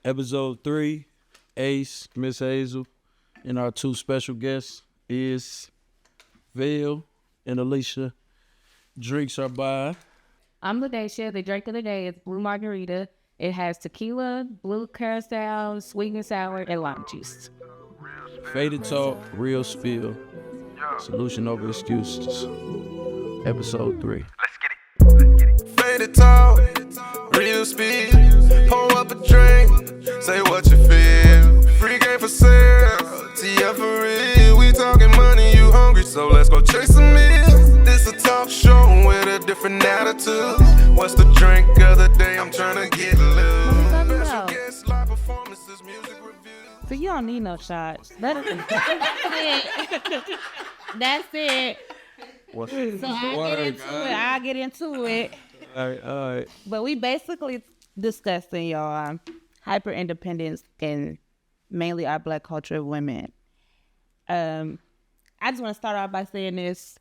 Episode 3, Ace, Miss Hazel, and our two special guests is Vale and Alicia. Drinks are by. I'm Ladacia. The drink of the day is Blue Margarita. It has tequila, blue curacao, sweet and sour, and lime juice. Faded Talk, Real Spill. Solution over excuses. Episode 3. Faded Talk, Real Spill. Pour up a drink, say what you feel. Free game for sale, TF for real. We talking money, you hungry, so let's go chase a meal. This a talk show with a different attitude. What's the drink of the day? I'm trying to get loose. Special guests, live performances, music reviews. So you don't need no shots. That's it. That's it. So I'll get into it. All right. But we basically discussing, y'all, hyper independence in mainly our Black culture of women. I just want to start off by saying this.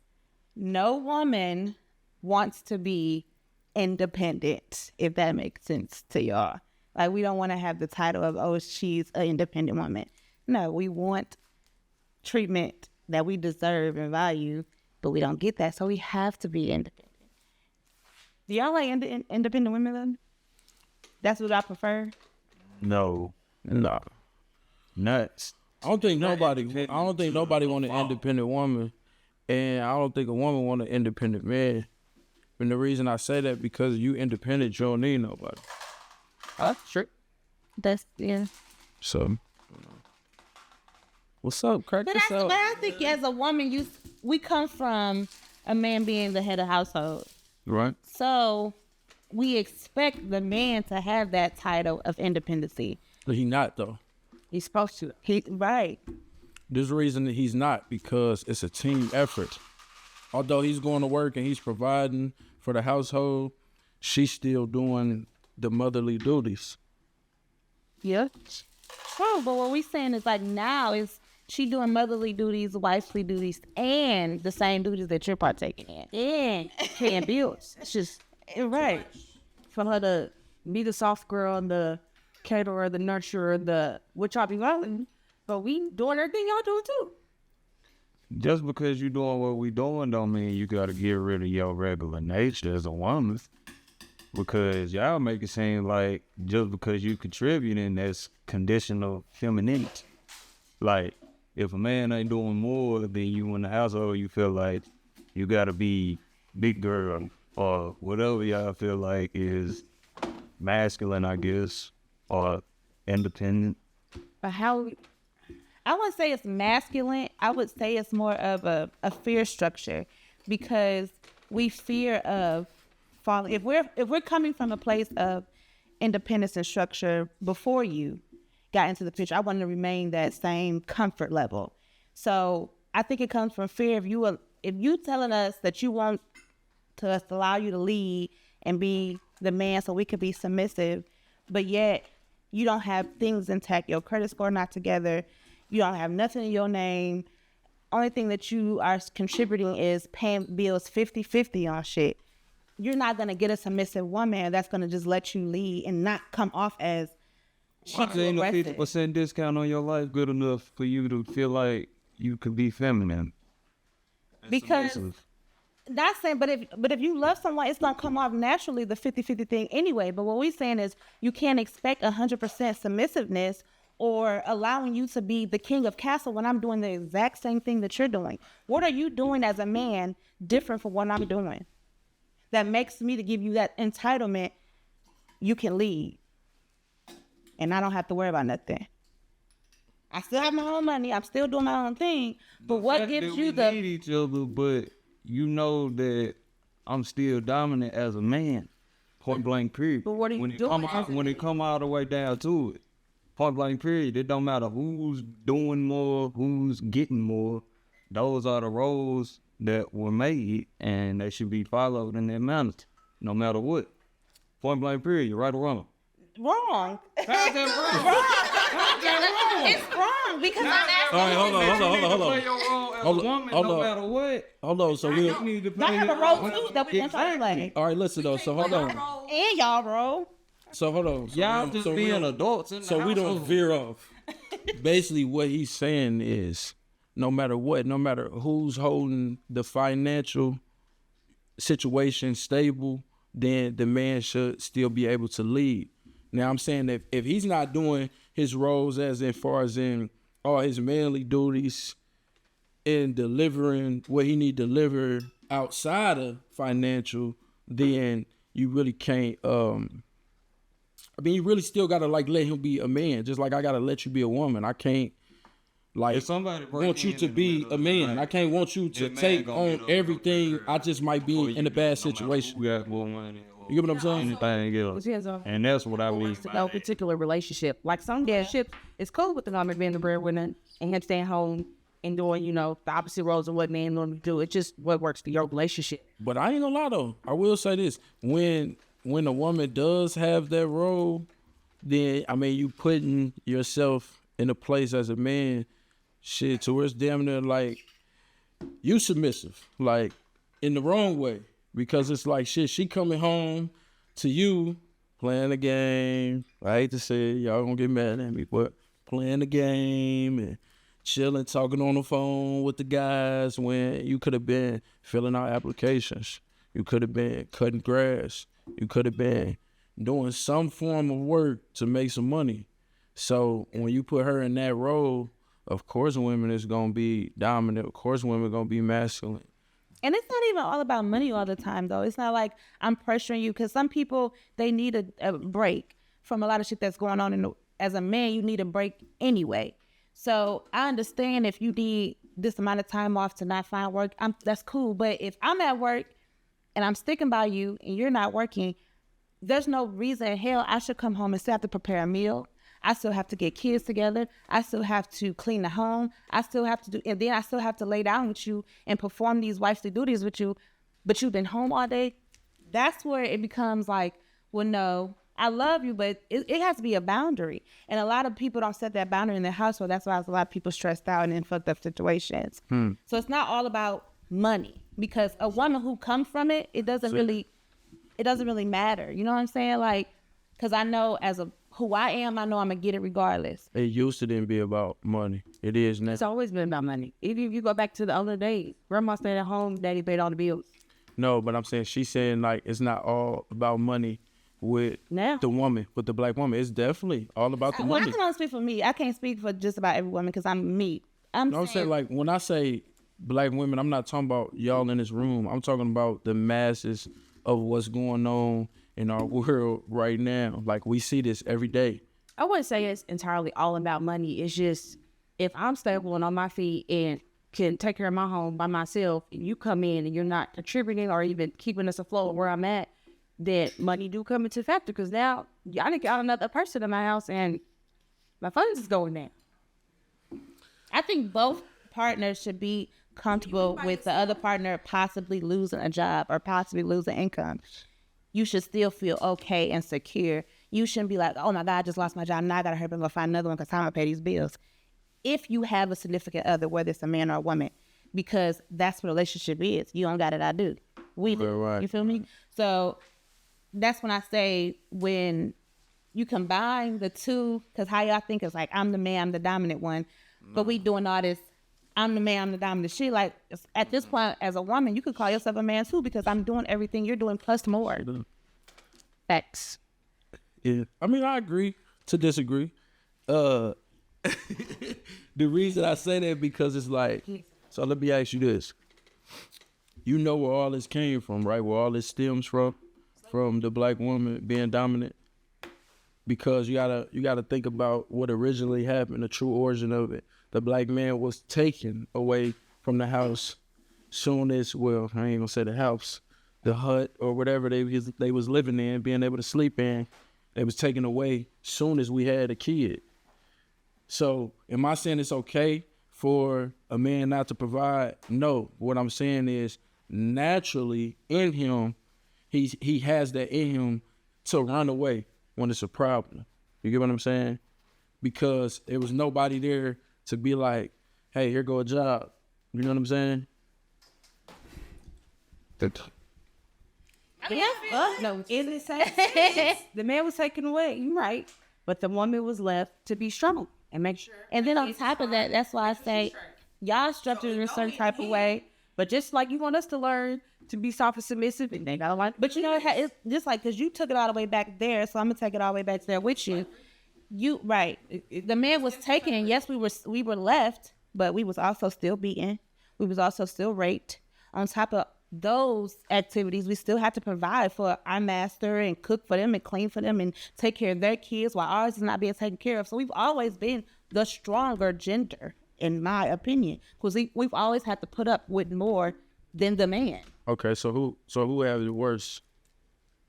No woman wants to be independent, if that makes sense to y'all. Like, we don't want to have the title of, oh, she's an independent woman. No, we want treatment that we deserve and value, but we don't get that, so we have to be independent. Do y'all like independent women, though? That's what I prefer? No. Nuts. I don't think nobody want an independent woman, and I don't think a woman want an independent man. And the reason I say that, because you independent, you don't need nobody. That's true. That's, yeah. So, what's up, crack But this out. I think as a woman, we come from a man being the head of household. Right? So we expect the man to have that title of independency. But he not, though. He's supposed to. Right. There's a reason that he's not, because it's a team effort. Although he's going to work and he's providing for the household, she's still doing the motherly duties. Yeah. True, but what we saying is like now is she doing motherly duties, wifely duties, and the same duties that you're partaking in. And paying bills. It's just right. For her to be the soft girl and the caterer, the nurturer, the which y'all be loving, but we doing everything y'all do too. Just because you doing what we doing don't mean you gotta get rid of your regular nature as a woman. Because y'all make it seem like just because you contributing, that's conditional femininity. Like, if a man ain't doing more than you in the household, you feel like you gotta be big girl or whatever y'all feel like is masculine, I guess, or independent. But how, I wouldn't say it's masculine. I would say it's more of a fear structure, because we fear of falling. If we're coming from a place of independence and structure before you got into the picture, I want to remain that same comfort level. So I think it comes from fear. If you telling us that you want us to allow you to lead and be the man so we could be submissive, but yet you don't have things intact, your credit score not together, you don't have nothing in your name, only thing that you are contributing is paying bills 50-50 on shit, you're not going to get a submissive woman that's going to just let you lead and not come off as Ain't a 50% discount on your life good enough for you to feel like you could be feminine? Because that's saying, but if you love someone, it's gonna come off naturally, the 50-50 thing anyway. But what we're saying is you can't expect 100% submissiveness or allowing you to be the king of castle when I'm doing the exact same thing that you're doing. What are you doing as a man different from what I'm doing that makes me to give you that entitlement? You can lead, and I don't have to worry about nothing. I still have my own money. I'm still doing my own thing. But what gives you the... We need each other, but you know that I'm still dominant as a man. Point blank period. But what are you doing? When it come all the way down to it, point blank period, it don't matter who's doing more, who's getting more. Those are the roles that were made, and they should be followed in that manner, no matter what. Point blank period, right or wrong? Wrong. How's that wrong? It's wrong because I'm asking. All right, hold on. Play your role as a woman, no matter what. Hold on, so we need to I play have a it. role too that we want to play. all right, listen though, so hold on. And y'all role. So hold on. Y'all just being adults in the So we don't household. veer off. Basically, what he's saying is, no matter what, no matter who's holding the financial situation stable, then the man should still be able to lead. Now, I'm saying that if he's not doing his roles as far as in all his manly duties in delivering what he need to deliver outside of financial, then you really can't. You really still gotta like let him be a man, just like I gotta let you be a woman. I can't like If somebody want you to be a man. I can't want you to take on everything. I just might be in a bad situation. We got more money. You get what I'm saying? Anything else. Depends on And that's what I was. no particular relationship. Like some relationships, it's cool with the woman being the breadwinner and him staying home and doing, the opposite roles of what men normally do. It's just what works for your relationship. But I ain't gonna lie though. I will say this: when a woman does have that role, then you putting yourself in a place as a man, shit, to where it's damn near like you submissive, like in the wrong way, because it's like shit. She coming home to you playing the game. I hate to say it, y'all gonna get mad at me, but playing the game and chilling, talking on the phone with the guys when you could have been filling out applications. You could have been cutting grass. You could have been doing some form of work to make some money. So when you put her in that role, of course women is going to be dominant. Of course women are going to be masculine. And it's not even all about money all the time, though. It's not like I'm pressuring you, because some people, they need a break from a lot of shit that's going on. As a man, you need a break anyway. So I understand if you need this amount of time off to not find work, that's cool. But if I'm at work and I'm sticking by you and you're not working, there's no reason in hell I should come home and still have to prepare a meal. I still have to get kids together. I still have to clean the home. I still have to and then I still have to lay down with you and perform these wifely duties with you. But you've been home all day. That's where it becomes like, well, no, I love you, but it has to be a boundary. And a lot of people don't set that boundary in their household. That's why there's a lot of people stressed out and in fucked up situations. So it's not all about money, because a woman who comes from it, it doesn't really matter. You know what I'm saying? Like, because I know who I am, I know I'm going to get it regardless. It used to didn't be about money. It is now. It's always been about money. Even if you go back to the older days, grandma stayed at home, daddy paid all the bills. No, but I'm saying, she's saying like it's not all about money with the woman, with the black woman. It's definitely all about the Well, money. I can only speak for me. I can't speak for just about every woman, because I'm me. I'm saying, like, when I say black women, I'm not talking about y'all in this room. I'm talking about the masses of what's going on in our world right now. Like, we see this every day. I wouldn't say it's entirely all about money. It's just, if I'm stable and on my feet and can take care of my home by myself, and you come in and you're not contributing or even keeping us afloat where I'm at, then money do come into factor, because now I done got another person in my house and my funds is going down. I think both partners should be comfortable with the other partner possibly losing a job or possibly losing income. You should still feel okay and secure. You shouldn't be like, oh my God, I just lost my job. Now I got to hurry up and go find another one because I'm going to pay these bills. If you have a significant other, whether it's a man or a woman, because that's what a relationship is. You don't got it, I do. We do. Right. You feel me? So that's when I say, when you combine the two, because how y'all think is like, I'm the man, I'm the dominant one, but we doing all this, I'm the man, I'm the dominant shit. Like, at this point, as a woman, you could call yourself a man too, because I'm doing everything you're doing plus more. Facts. Yeah. I agree to disagree. The reason I say that, because it's like, so let me ask you this. You know where all this came from, right? Where all this stems from the black woman being dominant. Because you gotta think about what originally happened, the true origin of it. The black man was taken away from the house soon as, well, I ain't gonna say the house, the hut or whatever they was living in, being able to sleep in. They was taken away soon as we had a kid. So am I saying it's okay for a man not to provide? No. What I'm saying is, naturally in him, he has that in him to run away when it's a problem. You get what I'm saying? Because there was nobody there to be like, hey, here go a job. You know what I'm saying? I No, in the same sense, the man was taken away. You're right, but the woman was left to be strong and make sure. And then on top of that, that's why I say y'all structured in a certain type of way. But just like you want us to learn to be soft and submissive, and they gotta learn. But you know, it's just like, because you took it all the way back there, so I'm gonna take it all the way back there with you. You right. The man was taken, and yes, we were left, but we was also still beaten. We was also still raped. On top of those activities, we still have to provide for our master and cook for them and clean for them and take care of their kids while ours is not being taken care of. So we've always been the stronger gender, in my opinion, because we've always had to put up with more than the man. Okay, so who has it worse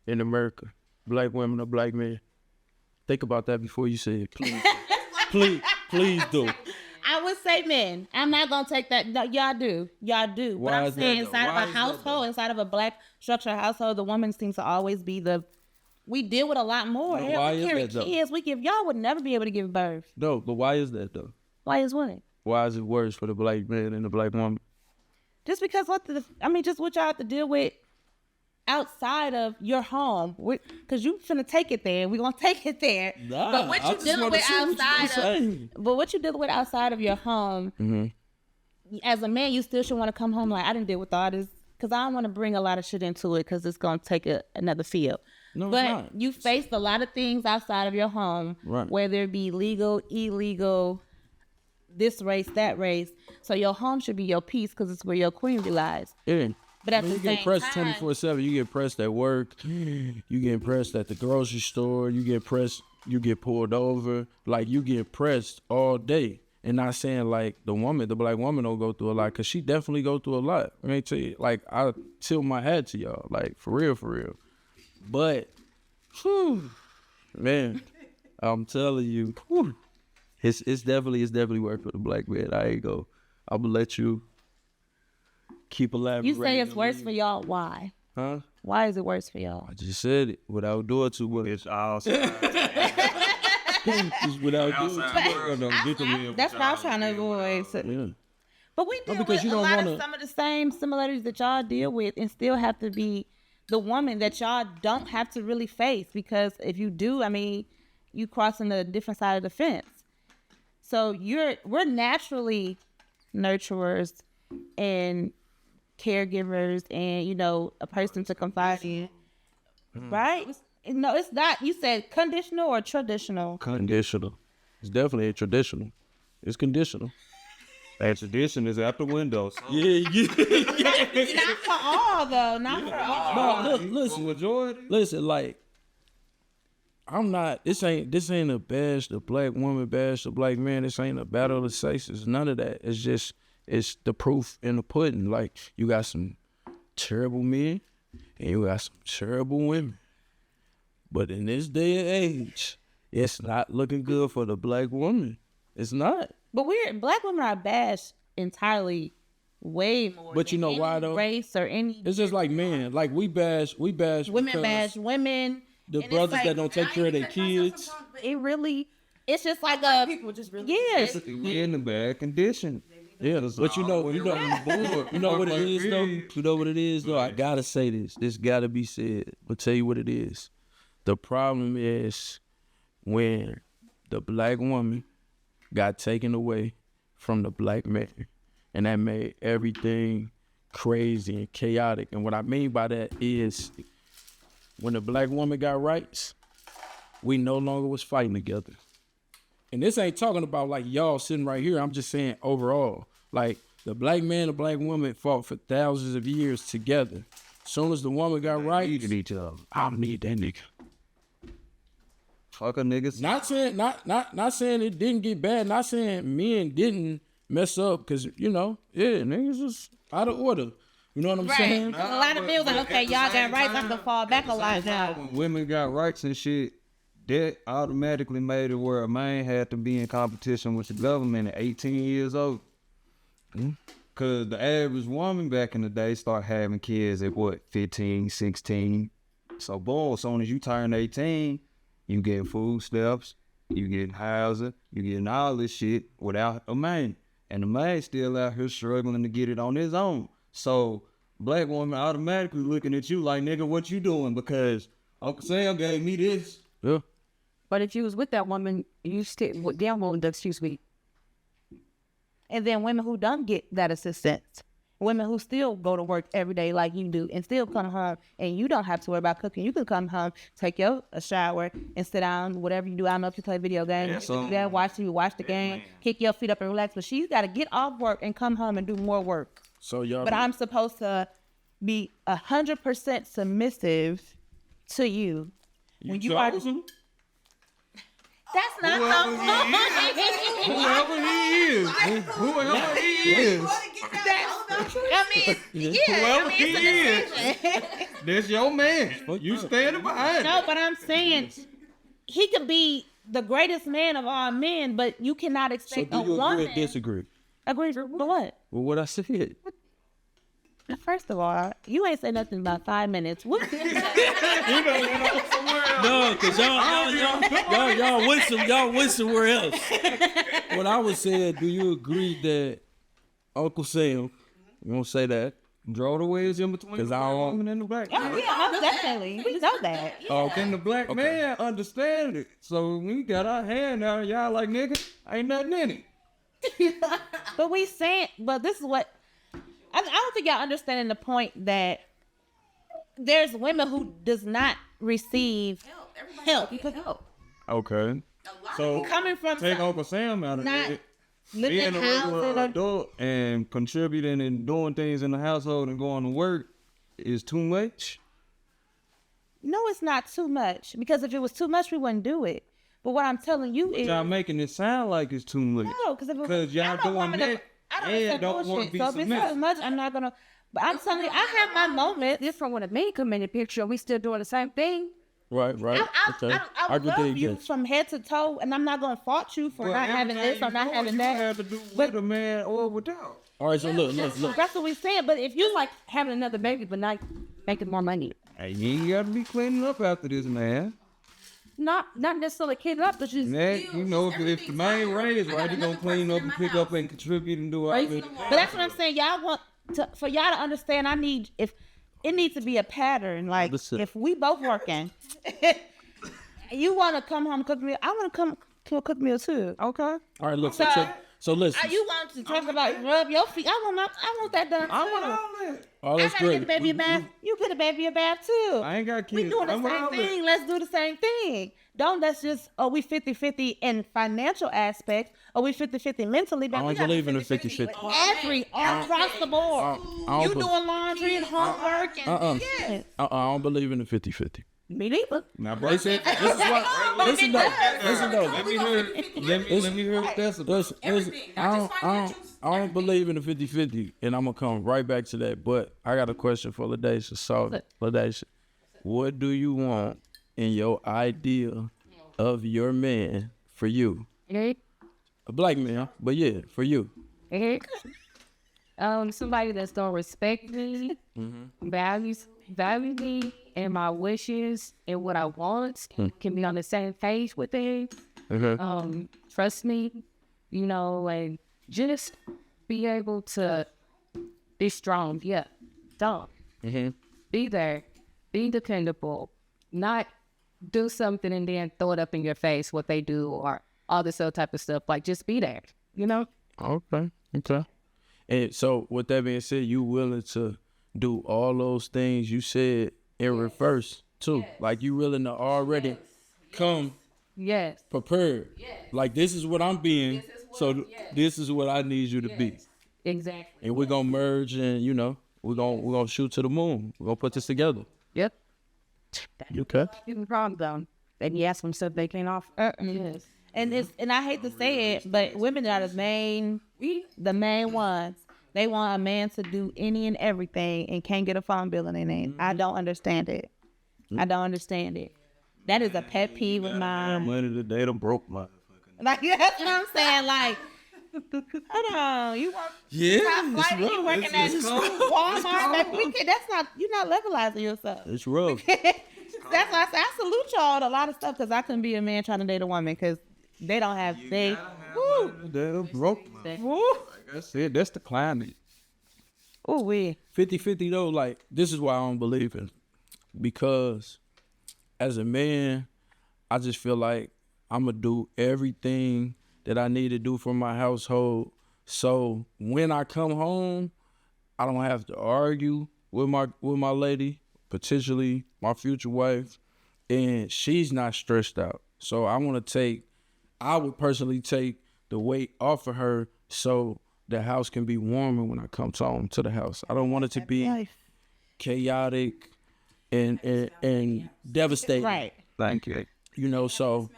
in America? Black women or black men? Think about that before you say it, please. please do. I would say men. I'm not gonna take that. No, y'all do. But Why I'm is that, saying though? inside Why of is a that, household, inside of a black structured household, the woman seems to always be we deal with a lot more. No, Hell, why we is carry that, though? kids. Y'all would never be able to give birth. No, but why is that though? Why is what? Why is it worse for the black man and the black woman? Just because just what y'all have to deal with outside of your home. Because you finna take it there. We're gonna take it there. Nah, but what I you just dealing wanna with see what you outside gonna of say. but what you dealing with outside of your home, as a man, you still should want to come home like, I didn't deal with all this. Because I don't want to bring a lot of shit into it because it's going to take another field. No, it's but not. you faced a lot of things outside of your home, Right. whether it be legal, illegal, this race, that race. So your home should be your peace because it's where your queen relies. Yeah. But at Man, the you get same pressed time, 24/7. You get pressed at work. You get pressed at the grocery store. You get pressed. You get pulled over. Like, you get pressed all day. And not saying like the black woman don't go through a lot, because she definitely go through a lot. I mean, tell you, like, I tilt my hat to y'all, like, for real. But, whew, man, I'm telling you, whew, it's definitely work for the black man. I'm gonna let you keep elaborating. you say it's worse for y'all. Why? Huh? Why is it worse for y'all? I just said it without doing too much. It's all Just without doing too much. That's what I'm trying to avoid. So- Yeah. But we deal because with you a don't lot wanna- of some of the same similarities that y'all deal with, and still have to be the woman that y'all don't have to really face, because if you do, I mean, you crossing a different side of the fence. So we're naturally nurturers and caregivers, and a person to confide in, right? No, it's not. You said conditional or traditional? Conditional. It's definitely a traditional. It's conditional. that tradition is out the window. So. Yeah. Not for all, though. Not for all. No, listen. Majority. Listen, like, I'm not. This ain't a bash the black woman, bash the black man. This ain't a battle of the sexes. None of that. It's the proof in the pudding. Like, you got some terrible men and you got some terrible women. But in this day and age, it's not looking good for the black woman. It's not. But black women are bashed entirely way more. But you than know why, any though? Race or any It's just like men. Like, we bash women because bash women. the and it's brothers like, that don't take care of their kids. It really, it's just like a People just really. yes. We in the bad condition. Yeah, but you know what it is though. You know what it is though. I gotta say this. This gotta be said. I'll tell you what it is. The problem is when the black woman got taken away from the black man, and that made everything crazy and chaotic. And what I mean by that is, when the black woman got rights, we no longer was fighting together. And this ain't talking about like y'all sitting right here. I'm just saying overall. Like, the black man and the black woman fought for thousands of years together. Soon as the woman got rights, Needed each other. I don't need that nigga. Fuck a niggas. Not saying it didn't get bad. Not saying men didn't mess up, because niggas was out of order. You know what I'm Right. saying? A lot of men was like, okay, y'all got rights. I'm gonna fall back a lot now. When women got rights and shit, that automatically made it where a man had to be in competition with the government at 18 years old. Cause the average woman back in the day started having kids at 15, 16. So boom, as soon as you turn 18, you getting food stamps, you getting housing, you getting all this shit without a man. And the man still out here struggling to get it on his own. So black woman automatically looking at you like, nigga, what you doing? Because Uncle Sam gave me this. Yeah. But if you was with that woman, you still damn well excuse me. And then women who don't get that assistance, women who still go to work every day like you do and still come home and you don't have to worry about cooking. You can come home, take a shower and sit down, whatever you do. I don't know if you play video games, you do that, watch the game, kick your feet up and relax. But she's got to get off work and come home and do more work. So y'all. But I'm supposed to be 100% submissive to you. When you are, chose him? that's not how Whoever he is. Whoever he is. I mean, yeah, Whoever I mean, he it's a decision. That's your man. You standing behind No, him. but I'm saying he could be the greatest man of all men, but you cannot So expect do a you agree woman. or disagree? Agree for what? Well, what I said. First of all, you ain't say nothing about 5 minutes. What? No, cause y'all went somewhere else. What I was saying, do you agree that Uncle Sam, you won't say that? Draw the ways in between 'Cause the I black don't- woman and the black Oh man. yeah, most definitely. We know that. Can the black man understand it? So we got our hand out, y'all like, nigga, ain't nothing in it. But we saying, but this is what I don't think y'all understanding the point that there's women who does not receive help. Okay. So Coming from take Uncle Sam out of not it. living Being a house regular and a, adult and contributing and doing things in the household and going to work is too much. no, it's not too much because if it was too much, we wouldn't do it. But what I'm telling you is Y'all making it sound like it's too much. no, because if it was, Because y'all I'm a doing woman that I don't and accept don't want to bullshit. be So if it's too submissive. much, I'm not gonna. But I'm telling you, I have my moments. Different when a man come in the picture, we still doing the same thing. Right. I I can love dig you that. from head to toe, and I'm not gonna fault you for But not having this or not having that. You have to do But- with a man or without. All right, so look. That's what we saying. But if you like, Having another baby, but not making more money. Hey, you ain't got to be cleaning up after this man. Not necessarily kid up, but just That, you know, if the man raised right, you're going to clean up and pick up and contribute and do all that. but that's what I'm saying. Y'all want for y'all to understand. If it needs to be a pattern. Like Listen. if we both working, you want to come home and cook meal. I want to come to a cook meal too. Okay. All right, look. So- So listen. You want to talk about rub your feet? I want that done. I too. want all that. Oh, I that's gotta get great. the baby a bath. You get a baby a bath too. I ain't got kids. We doing the I'm all same that. thing. Let's do the same thing. Don't let's just, we 50-50 in financial aspects, or we 50-50 mentally. But I we don't gotta believe in the 50-50 50-50. all across the board. I don't You be- doing laundry and homework and yes. I don't believe in the 50-50. Me neither. Now, bro, This is why. Listen though. Listen though. let me hear what that's about. Listen, I don't believe in the 50-50, and I'm gonna come right back to that. But I got a question for LaDacia. So, LaDacia, what do you want in your idea of your man for you? okay. A black man, but yeah, for you. Okay. Somebody that's gonna respect me, value me, and my wishes and what I want, can be on the same page with things. Okay. Trust me, and just be able to be strong. Yeah, don't be there, be dependable, not do something and then throw it up in your face what they do or all this other type of stuff. Like, just be there. Okay. And so, with that being said, you willing to do all those things you said in reverse too? Like you willing to already come Yes. prepared? Like this is what I'm being, so this is what I need you to be, Exactly. and we're gonna merge, and we're gonna shoot to the moon. We're gonna put this together. Yep. You okay? Give the problem though. And you ask them stuff they can't offer. Yes. And I hate to say it, but women are the main ones. They want a man to do any and everything and can't get a phone bill in their name. I don't understand it. That is a pet peeve of mine. Money today done broke my. Like that's what I'm saying. Like, hold on, you want top flight and you working at Walmart? You're not levelizing yourself. It's rough. That's why I say I salute y'all on a lot of stuff because I couldn't be a man trying to date a woman because they don't have They done broke my. woo. Like I said, that's the climate. Oh, we. 50-50 though, like, this is why I don't believe in it. Because as a man, I just feel like I'm going to do everything that I need to do for my household. So when I come home, I don't have to argue with my lady, potentially my future wife, and she's not stressed out. So I would personally take the weight off of her so the house can be warmer when I come home to the house. I don't want it to be chaotic and devastating. Right. Thank you. You know, so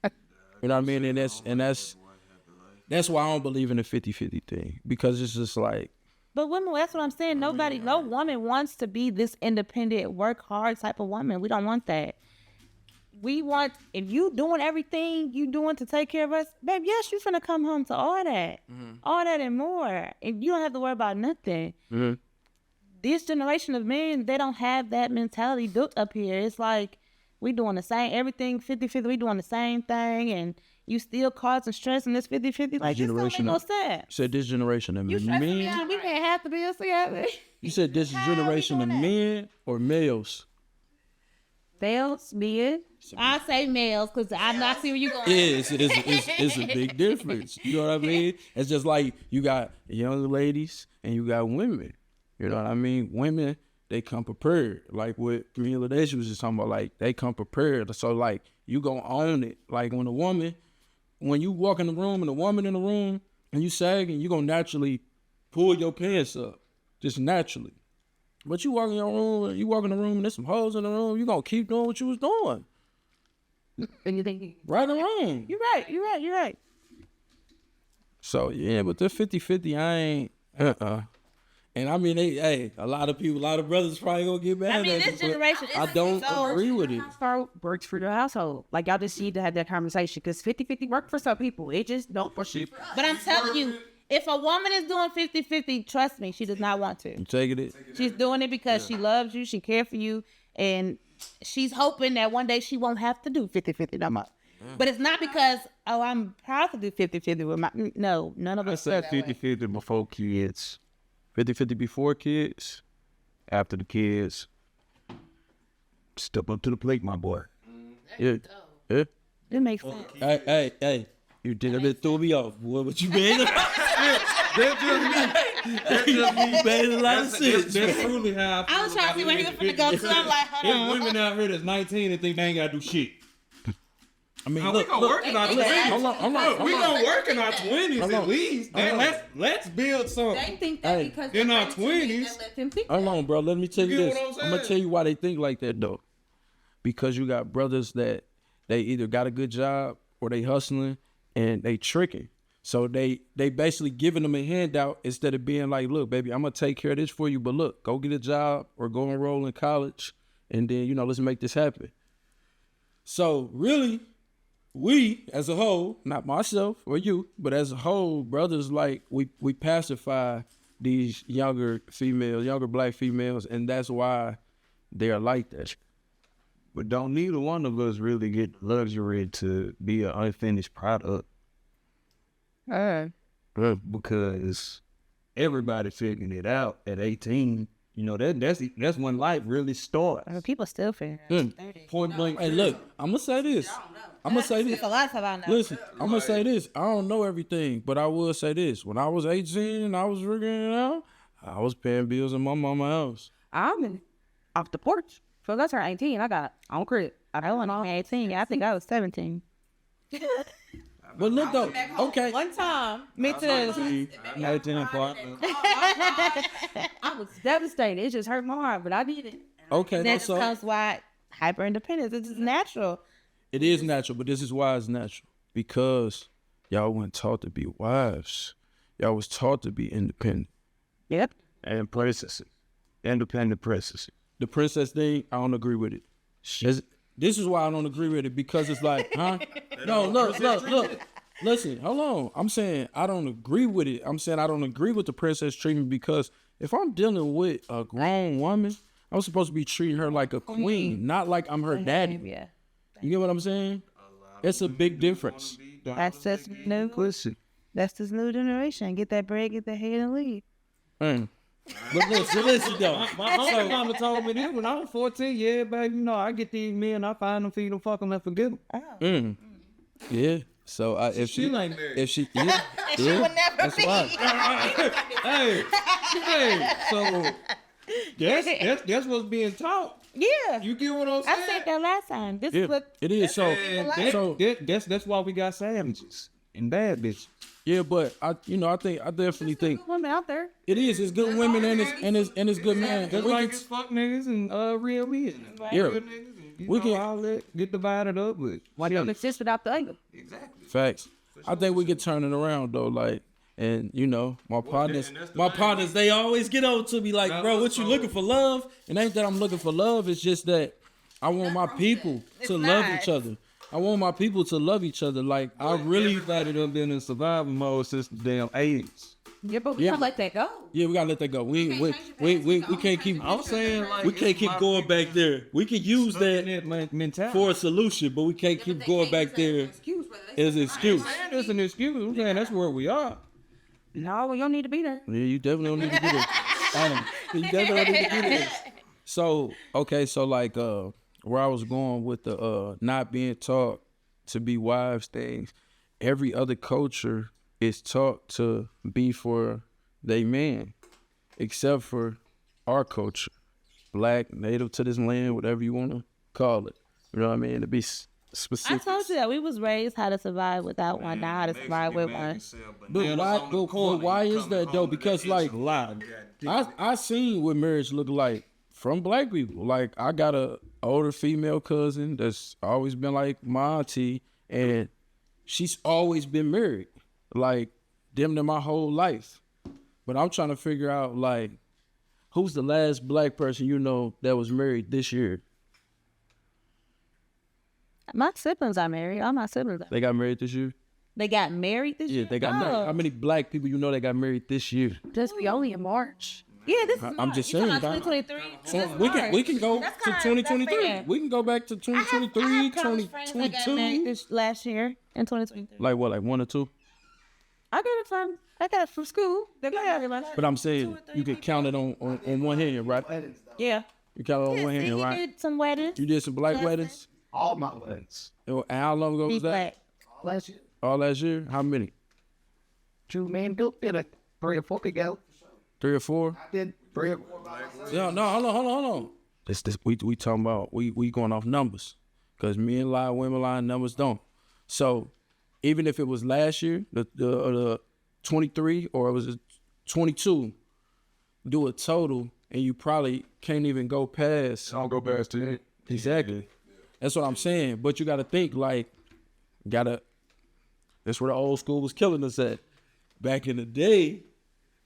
you know what I mean? And that's why I don't believe in the 50-50 thing. Because it's just like, But women, that's what I'm saying. No woman wants to be this independent, work hard type of woman. We don't want that. We want, if you doing everything you doing to take care of us, babe, yes, you finna come home to all that. All that and more. And you don't have to worry about nothing. This generation of men, they don't have that mentality built up here. It's like, we doing the same, everything 50-50, we doing the same thing, and you still causing stress in this 50-50. Like, this don't make no sense. said this generation of You stressing me men. out, we can't have to be together. You said this generation of doing that? men or males? Bells, men. I say males because I'm not see where you going. It's a big difference. You know what I mean? It's just like you got young ladies and you got women. You know what I mean? Women, they come prepared. Like what me and Ladesha was just talking about, like they come prepared. So like you gonna own it. Like when you walk in the room and a woman in the room and you sagging, you gonna naturally pull your pants up. Just naturally. But you walk in the room and there's some hoes in the room, you gonna keep doing what you was doing. And you think Right or wrong. You're right. So yeah, but the 50-50, I ain't And I mean, a lot of brothers probably gonna get mad I mean, at this me, but generation, I don't agree with it. works for the household. Like, y'all just need to have that conversation because 50-50 work for some people. It just don't for some. But I'm telling you, if a woman is doing 50-50, trust me, she does not want to. You taking it? She's doing it because she loves you, she cares for you, and she's hoping that one day she won't have to do 50-50 no more. But it's not because, oh, I'm proud to do 50-50 with my, no, none of I us. said 50-50 before kids. 50-50 before kids. After the kids, step up to the plate, my boy. Yeah. Yeah. It makes sense. Hey. You did a bit throw me off, boy. What you been? You made a lot of sense. That's truly how I was trying to see where he was going to go to. I'm like, hold There's on. women out here that's 19 and think they ain't got to do shit. I mean, We look, gonna work in our 20s. Hold on. We gonna work in our 20s Hold at on. least. Hold on. Let's build something. They think Hey. because In they're our 19 and 20s. let them think Hold on, bro. Let me tell you You this. get what I'm I'm gonna saying? tell you why they think like that though. Because you got brothers that they either got a good job or they hustling and they tricking. So they basically giving them a handout instead of being like, look, baby, I'm gonna take care of this for you, but look, go get a job or go enroll in college and then, let's make this happen. So really, we as a whole, not myself or you, but as a whole, brothers, like we pacify these younger black females, and that's why they're like that. But don't neither one of us really get the luxury to be an unfinished product because everybody figuring it out at 18. That's when life really starts. People still fair. Point blank. Hey, look, I'm gonna say this. I'm gonna say this. It's a lot of I know. Listen, I'm gonna say this. I don't know everything, but I will say this. When I was 18 and I was figuring it out, I was paying bills in my mama's house. I'm in, off the porch. So that's her 18. I got on credit. I wasn't on 18. I think I was 17. But look though, okay. One time. Me too. 19 part. I was devastated. It just hurt my heart, but I did it. Okay, no, That so comes why hyper independence. It's just natural. it is natural, but this is why it's natural. Because y'all weren't taught to be wives. Y'all was taught to be independent. Yep. And princesses. Independent princesses. The princess thing, I don't agree with it. This is why I don't agree with it, because it's like, huh? No, look. Listen, hold on. I'm saying I don't agree with it. I'm saying I don't agree with the princess treatment because if I'm dealing with a grown woman, I'm supposed to be treating her like a queen, not like I'm her daddy. Yeah. You get what I'm saying? It's a big difference. That's just new. Listen. That's this new generation. Get that bread, get that head, and leave. Man, But listen though. My uncle mama told me this when I was 14. Yeah, baby, you know, I get these men, I find them, feed them, fuck them, and forget them. Yeah. So if she ain't married. if she yeah, that's why. Hey, so that's what's being taught. Yeah. You get what I'm saying? I said that last time. This Yeah, is what it is. So That's why we got savages and bad bitches. yeah, but I definitely think Women out there. it is. It's good women and it's good men. Just We like can- it's fuck niggas and real men. Yeah. Real niggas and, We can- all that get divided up with. Why don't exist without the other? Facts. I think we can turn it around though, like, and my partners, they always get on to me like, bro, what you looking for love? And ain't that I'm looking for love. It's just that I want my people to love each other. I want my people to love each other. Like I really, Everybody done been in survival mode since the damn 80s. Yeah, but we Yeah. can't let that go. yeah, we gotta let that go. We can't keep. I'm saying like We can't keep going back there. We can use that mentality. for a solution, but we can't keep going back there as an excuse. Man, that's an excuse. I'm saying that's where we are. No, we don't need to be there. Yeah, you definitely don't need to do that. You definitely don't need to do that. So, okay, so like where I was going with the not being taught to be wives things, every other culture is taught to be for they man, except for our culture. Black, native to this land, whatever you want to call it. You know what I mean? To be I specific. told you that we was raised how to survive without one, not how to survive with one. But why is that though? Because like I seen what marriage look like from black people. Like I got a older female cousin that's always been like my auntie, and she's always been married, like damn near my whole life. But I'm trying to figure out like who's the last black person you know that was married this year? My siblings are married. All my siblings are. They got married this year? They got married this Yeah, year? they got married. How many black people you know that got married this year? Just be only in March. Yeah, this is I'm just March. You saying, talking about dog. 2023. So This we can go That's to kinda- that's 2023. fair. We can go back to I 2023, have college friends that got married 2022. this last year in 2023. Like what, like 1 or 2? I got it from school. They got married last But I'm saying you could count it on one hand, right? Yeah. You count it on one See, hand, you right? did some weddings. You did some black weddings. All my weddings. And how long ago Be was that? black. Last year, All last year? How many? 2 men did a 3 or 4 ago. 3 or 4? I did 3 or 4. No, hold on. This we talking about we going off numbers, cause men lie, women lie, numbers don't. So even if it was last year, the 23 or it was 22, do a total, and you probably can't even go past. I'll go past it. Exactly. That's what I'm saying. But you got to think like, that's where the old school was killing us at. Back in the day,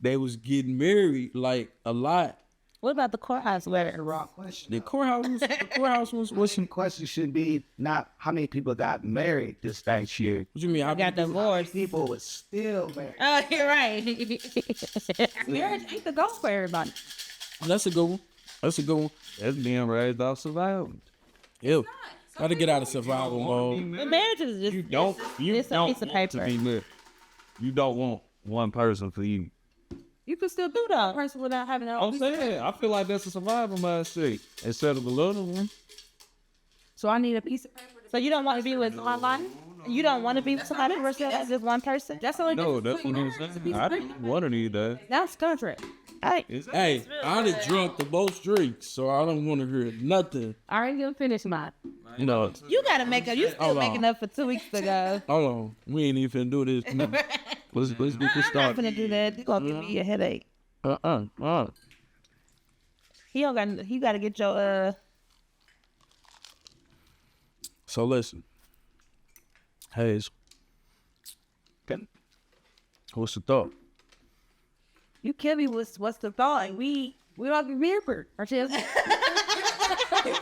they was getting married like a lot. What about the courthouse wedding? Wrong question. The courthouse was what The question should be not how many people got married this last year. you mean? I Got divorced. People was still married. Oh, you're right. Marriage ain't the goal for everybody. That's a good one. That's That's being raised off survival. Ew. Got to get out of survival mode. But marriage is just You don't it's a piece of want to paper. be married. You don't want one person for you. You can still do that person without having that. I'm saying, I feel like that's a survival mindset instead of a little one. So I need a piece of paper. So you don't want to be with one life? You don't want to be with somebody versus just one person? That's the only No, difference that's what between I'm marriage. saying. I didn't want to need that. That's contract. Hey, Hey, I done drunk the most drinks, so I don't want to hear nothing. I ain't gonna finish mine. You know, you gotta make up. You still Hold on. making up for 2 weeks ago. hold on. We ain't even finna do this. Let's get this I'm not started. gonna do that. You gonna give me a headache. He gotta get your So listen, Hayes, what's the thought? You kill me with what's the thought? We don't remember. Or just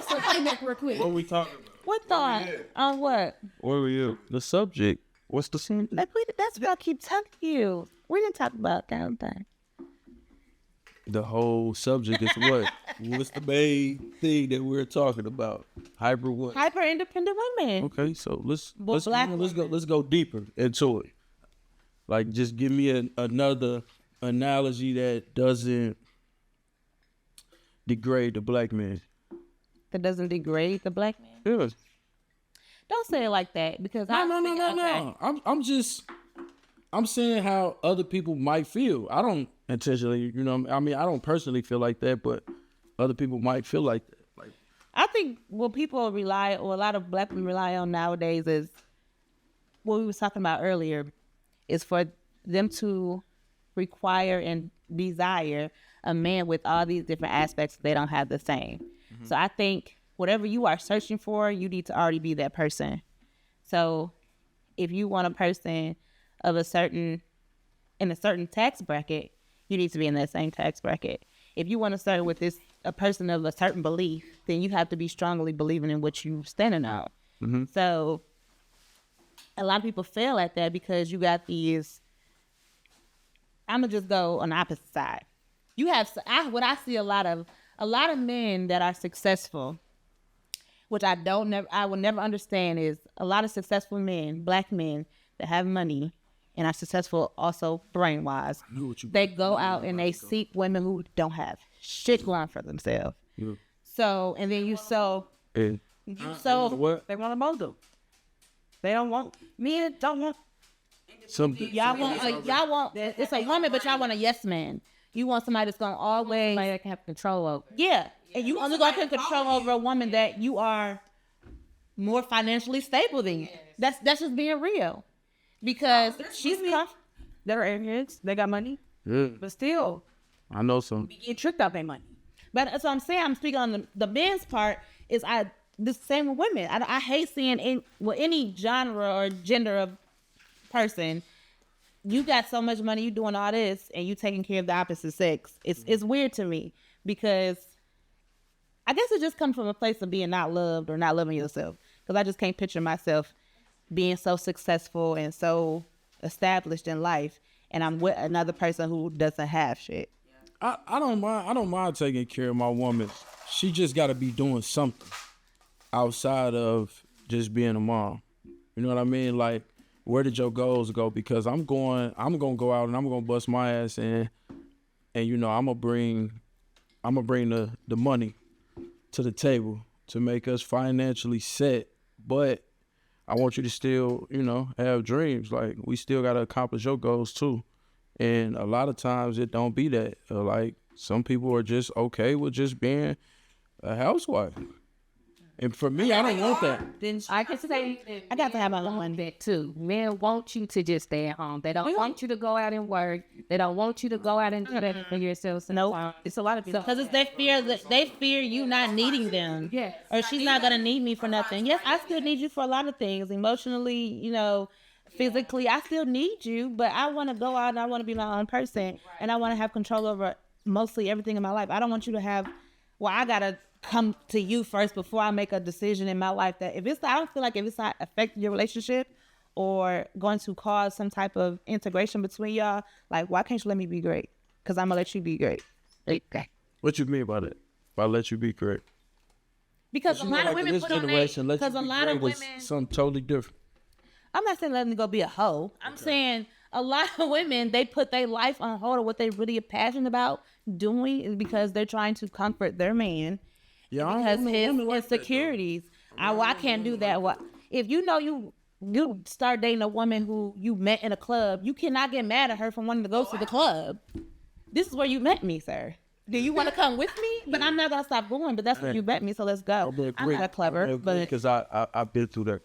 so come back real quick. What we talking about? what thought on what? Where were you? The subject. What's the subject? That's what I keep telling you. We didn't talk about that thing. The whole subject is what? What's the main thing that we're talking about? Hyper what? Hyper independent women. Okay, so let's black go deeper into it. Like, just give me another analogy that doesn't degrade the black man. That doesn't degrade the black man. Yes. Don't say it like that because No. I'm saying how other people might feel. I don't intentionally, I don't personally feel like that, but other people might feel like that. Like, I think what people rely, or a lot of black people rely on nowadays, is what we was talking about earlier, is for them to require and desire a man with all these different aspects. They don't have the same. So I think whatever you are searching for, you need to already be that person. So if you want a person of in a certain tax bracket, you need to be in that same tax bracket. If you want to start with a person of a certain belief, then you have to be strongly believing in what you're standing on. So a lot of people fail at that because you got these. I'm gonna just go on the opposite side. You have what I see a lot of men that are successful, which I will never understand, is a lot of successful men, black men that have money and are successful also brain-wise. They go out and they seek women who don't have shit going for themselves. Yeah. So, and then what? They want a model. They don't want men. Don't want. Something. y'all want it's a woman, but y'all want a yes man. You want somebody that's gonna always Somebody that can have control over. Yeah, and you only gonna have control over a woman that you are more financially stable than you. That's just being real, because she's They're arrogant. They got money, Yeah. but still, I know some. you get tricked out their money. But that's what I'm saying. I'm speaking on the men's part. Is the same with women. I hate seeing any genre or gender of person. You got so much money, you doing all this, and you taking care of the opposite sex. It's weird to me because I guess it just comes from a place of being not loved or not loving yourself. Because I just can't picture myself being so successful and so established in life, and I'm with another person who doesn't have shit. I don't mind taking care of my woman. She just got to be doing something outside of just being a mom. You know what I mean? Like, where did your goals go? Because I'm gonna go out and I'm gonna bust my ass and I'm gonna bring the money to the table to make us financially set. But I want you to still, have dreams. Like, we still gotta accomplish your goals too. And a lot of times it don't be that. Like, some people are just okay with just being a housewife. And for me, I don't want that. Then I can say I got to have my own that too. Men want you to just stay at home. They don't want you to go out and work. They don't want you to go out and do that for yourself. So Nope. It's a lot of people. Because they fear you not needing them. Yeah. Or she's not gonna need me for nothing. Yes, I still need you for a lot of things. Emotionally, physically, I still need you, but I want to go out and I want to be my own person, and I want to have control over mostly everything in my life. I don't want you to have. Well, I gotta come to you first before I make a decision in my life that I don't feel like if it's not affecting your relationship or going to cause some type of integration between y'all, like, why can't you let me be great? Because I'm gonna let you be great. Okay. What you mean by that? If I let you be correct. Because a lot of women put on because a lot of women. Something totally different. I'm not saying let them go be a hoe. I'm saying a lot of women, they put their life on hold, or what they really are passionate about doing is because they're trying to comfort their man. Yeah, Because his insecurities. I can't do that. If you start dating a woman who you met in a club, you cannot get mad at her for wanting to go to the club. This is where you met me, sir. Do you want to come with me? But I'm not gonna stop going. But that's where you met me, so let's go. I'm not clever, but because I've been through that.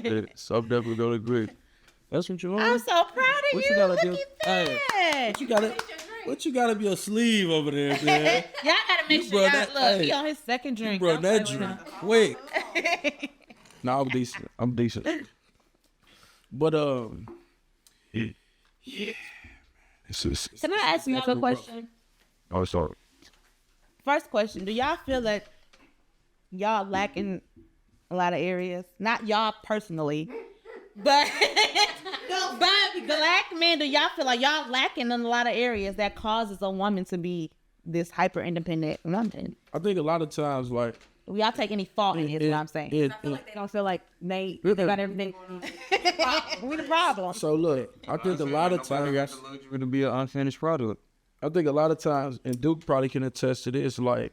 Yeah, so I'm definitely gonna agree. That's what you want. I'm so proud of What you. you gotta Look do? at that. What you gotta be a sleeve over there, man? Y'all gotta make sure brought y'all that- look. hey, He on his second drink. Bro, Don't that play with drink. him. Wait. No, I'm decent. But Can I ask you a question? Oh, sorry. First question: do y'all feel that y'all lack in a lot of areas? Not y'all personally, but black men. Do y'all feel like y'all lacking in a lot of areas that causes a woman to be this hyper independent woman? I think a lot of times, like, Do y'all take any fault in it? Is what I'm saying. They don't feel like they got everything. We the problem. so look, I think a lot of times, luxury to be an unfinished product. I think a lot of times, and Duke probably can attest to this, like,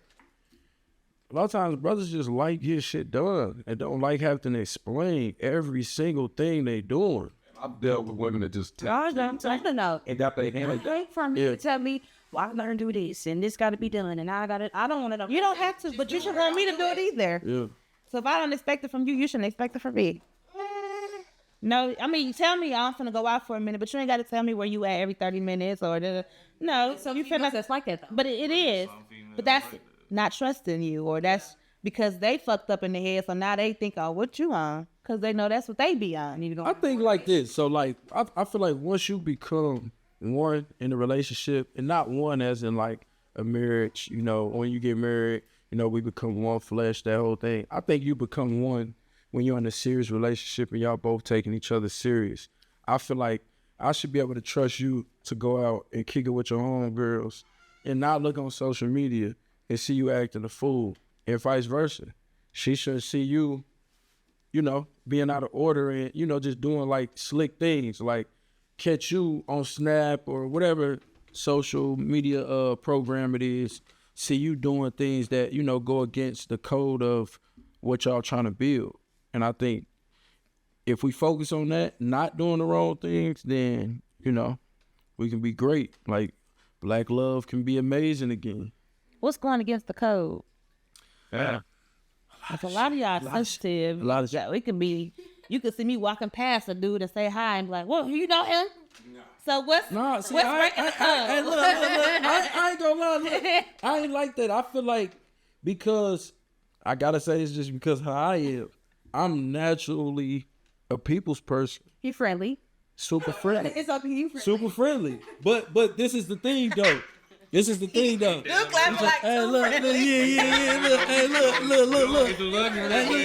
a lot of times brothers just like get shit done and don't like having to explain every single thing they doing. I've dealt with women that just I don't know. and got their hand. Wait for me to tell me, well, I learned to do this and this got to be done, and I don't want to know. You don't have to, but you should want me to do it either. Yeah. So if I don't expect it from you, you shouldn't expect it from me. No, I mean, you tell me I'm finna go out for a minute, but you ain't got to tell me where you at every 30 minutes or no. So you feel like that's like that, though. but it is. But that's not trusting you, or that's because they fucked up in the head, so now they think, oh, what you on? Because they know that's what they be on. I think like this. So like, I feel like once you become one in a relationship, and not one as in like a marriage, you know, when you get married, you know, we become one flesh, that whole thing. I think you become one when you're in a serious relationship and y'all both taking each other serious. I feel like I should be able to trust you to go out and kick it with your homegirls and not look on social media and see you acting a fool, and vice versa. She should see you, you know, being out of order and, you know, just doing like slick things, like catch you on Snap or whatever social media program it is, see you doing things that, you know, go against the code of what y'all trying to build. And I think if we focus on that, not doing the wrong things, then, you know, we can be great. Like, black love can be amazing again. What's going against the code? Yeah. Because a lot of y'all sensitive. a lot of that we can be. You can see me walking past a dude and say hi and be like, "Well, you know him." No. So what's Nah, see, what's I ain't gonna lie. Look, I ain't like that. I feel like because I gotta say it's just because how I am. I'm naturally a people's person. He friendly. Super friendly. It's up to you. Super friendly. But this is the thing though. This is the thing though. Dude, clap like Hey, look, yeah. Look, hey, look.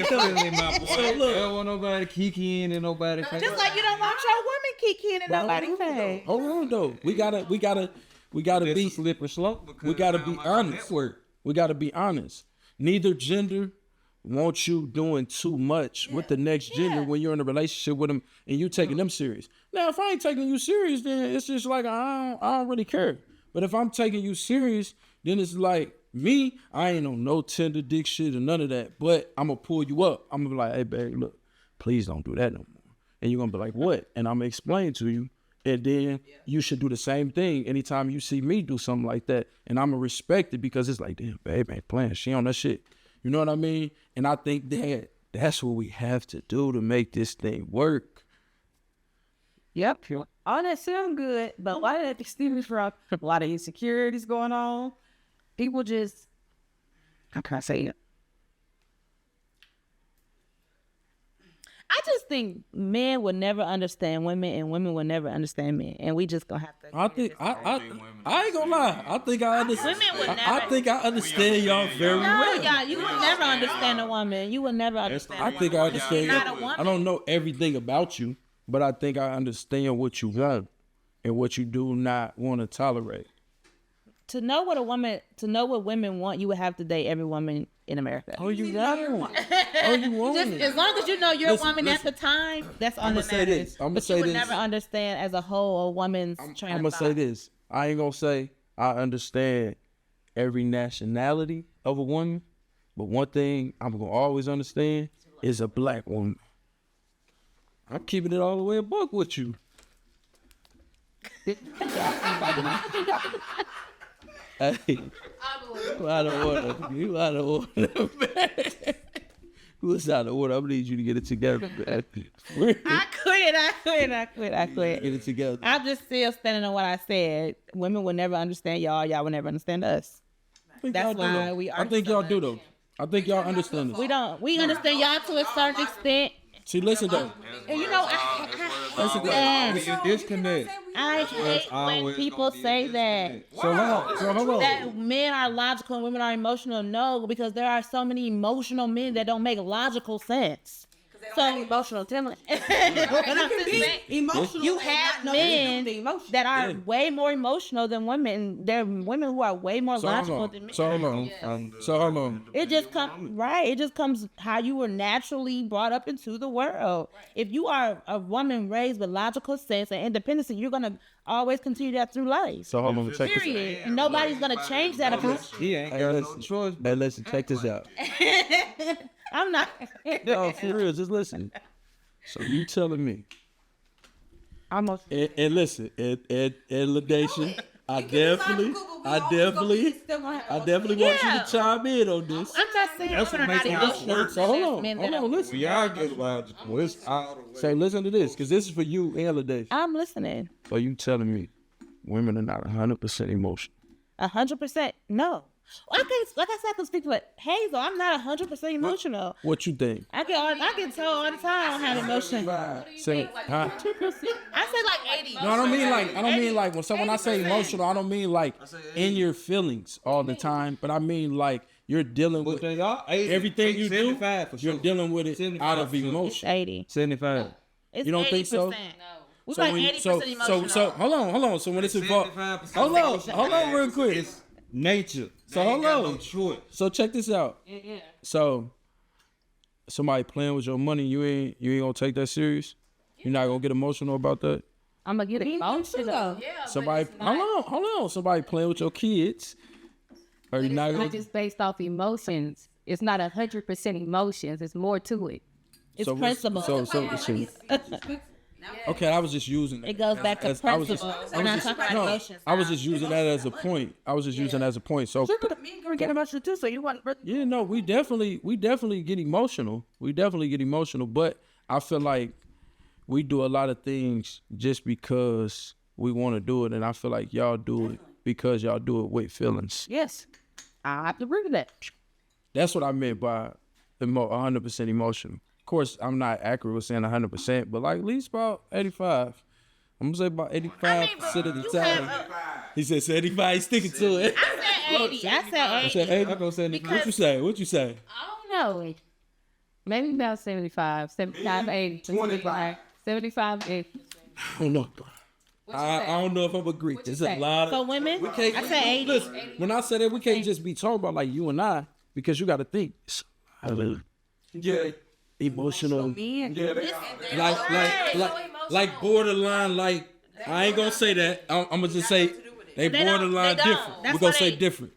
I don't want nobody kicking and nobody. Just like you don't want your woman kicking in nobody's face. Hold on though. We gotta be slippery slope. we gotta be honest. We gotta be honest. Neither gender wants you doing too much with the next gender when you're in a relationship with them and you taking them serious. Now, if I ain't taking you serious, then it's just like I don't really care. But if I'm taking you serious, then it's like me, I ain't on no tender dick shit or none of that. But I'm gonna pull you up. I'm gonna be like, hey, babe, look, please don't do that no more. And you're gonna be like, what? And I'm gonna explain to you. And then you should do the same thing anytime you see me do something like that. And I'm gonna respect it because it's like, damn, babe ain't playing. She on that shit. You know what I mean? And I think that's what we have to do to make this thing work. Yep. All that sound good, but a lot of that stems from a lot of insecurities going on. People just, how can I say it? I just think men would never understand women and women will never understand men. And we just gonna have to. I think I ain't gonna lie. I think I understand. Women would I never- think I understand y'all very No, well. yeah, you will never understand a woman. You will never understand. I think I understand. You're not a you. woman. I don't know everything about you, but I think I understand what you want and what you do not want to tolerate. To know what women want, you would have to date every woman in America. Oh, you got it. Oh, you want Just it. as long as you know your Listen, woman listen. at the time, that's all I'ma that say matters. this. I'ma But say you would this. never understand as a whole a woman's I'm train gonna of say thought. this. I ain't gonna say I understand every nationality of a woman, but one thing I'm gonna always understand is a black woman. I'm keeping it all the way a buck with you. Hey, you out of order. You out of order, man. Who's out of order? I'm gonna need you to get it together, man. I quit. Get it together. I'm just still standing on what I said. Women will never understand y'all. Y'all will never understand us. I think That's y'all do, why though. we I argue think so y'all much. do though. I think y'all understand this. We don't. We understand y'all to a certain extent. See, listen though. And you know, You disconnect. I hate when always people gonna be a say that. So hold on. That men are logical and women are emotional. No, because there are so many emotional men that don't make logical sense. So Emotional talent. emotional. You have men that are way more emotional than women. There are women who are way more So hold logical on. than men. So hold on. So hold on. It just comes right. It just comes how you were naturally brought up into the world. If you are a woman raised with logical sense and independence, you're gonna always continue that through life. So hold on. Check this out. Period. And nobody's gonna change that. He ain't got no choice. Hey, listen. Check this out. I'm not. No, for real. Just listen. So you telling me? Almost. And listen. And Ladation. I definitely want you to chime in on this. I'm not saying That's what makes it work. So hold on, listen. We all get logical. It's all the way. Say, listen to this, because this is for you and Ladation. I'm listening. So you telling me women are not 100% emotional? 100%. No. Like I said, I can speak for Hazel. I'm not 100% emotional. What you think? I get told all the time I don't have emotion. Say, huh? I say like 80. No, I don't mean like when I say emotional, I don't mean like in your feelings all the time, but I mean like you're dealing with everything you do. You're dealing with it out of emotion. 80. 75. It's You don't think so? 80%. We So like when 80% emotional. so hold on. So when it's involved, hold on, real quick. It's nature. So hold on. Choice. So check this out. So somebody playing with your money, you ain't gonna take that serious. You're not gonna get emotional about that. I'm gonna get emotional. Somebody, hold on. Somebody playing with your kids. Are you not Not gonna? just based off emotions. It's not 100% emotions. It's more to it. It's So principle. Okay, I was just using that. It goes back to I was principle. just- We're not talking about emotions. I was just using that as a point. So Me get emotional too. So you want? yeah, no, we definitely get emotional. But I feel like we do a lot of things just because we want to do it, and I feel like y'all do it because y'all do it with feelings. Yes, I have to agree with that. That's what I meant by 100% emotional. Of course, I'm not accurate with saying 100%, but like at least about 85. I'm gonna say about 85% of the time. He said 85. He's sticking to it. I said 80. I said 80. What you say? I don't know. Maybe about 75, 75, 80. 75, 80. I don't know. I don't know if I'm agree. There's a lot of. For women, We can't, I said 80. Listen, when I say that, we can't just be talking about like you and I, because you got to think. Yeah, emotional. Like borderline. Like I ain't gonna say that. I'm gonna just say they borderline They don't. different. That's We're gonna why say they- different.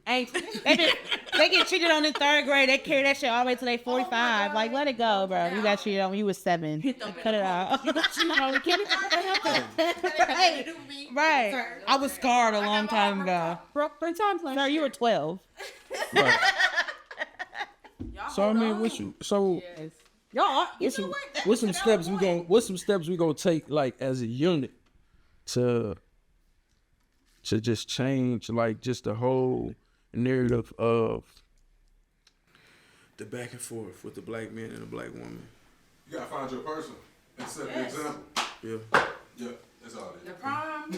They get cheated on in 3rd grade. They carry that shit all the way to they 45. Like, let it go, bro. You got cheated on when you was 7. Cut it out. Right. I was scarred a long time ago. Broke 3 times last Sir, you were 12. Right. So I mean, what's some steps we gonna take like as a unit to just change like just the whole narrative of the back and forth with the black man and the black woman. You gotta find your person and set the example. Yeah. Yeah, that's all it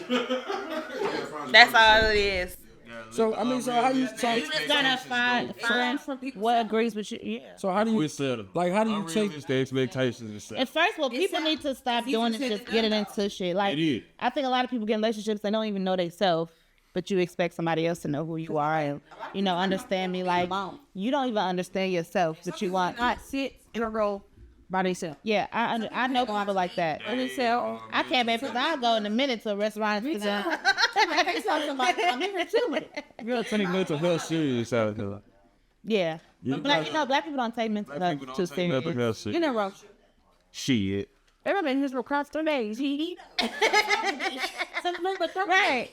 is. That's all it is. So I mean, so how you You just gotta find what agrees with you. Yeah. so how do you like how do you take Just the expectations and stuff. And first of all, people need to stop doing is just getting into shit. Like, It is. I think a lot of people get in relationships, they don't even know themselves, but you expect somebody else to know who you are and, understand me. Like, you don't even understand yourself, but you want. Not sit in a row by themselves. Yeah, I know people like that. I can't because I'll go in a minute to a restaurant and sit down. I'm in here too. Real 20 mental health serious out there. Yeah. But black people don't take mental health too serious. Mental health You serious. know, wrong. Shit. Everybody in this room crossed 3 days. Right.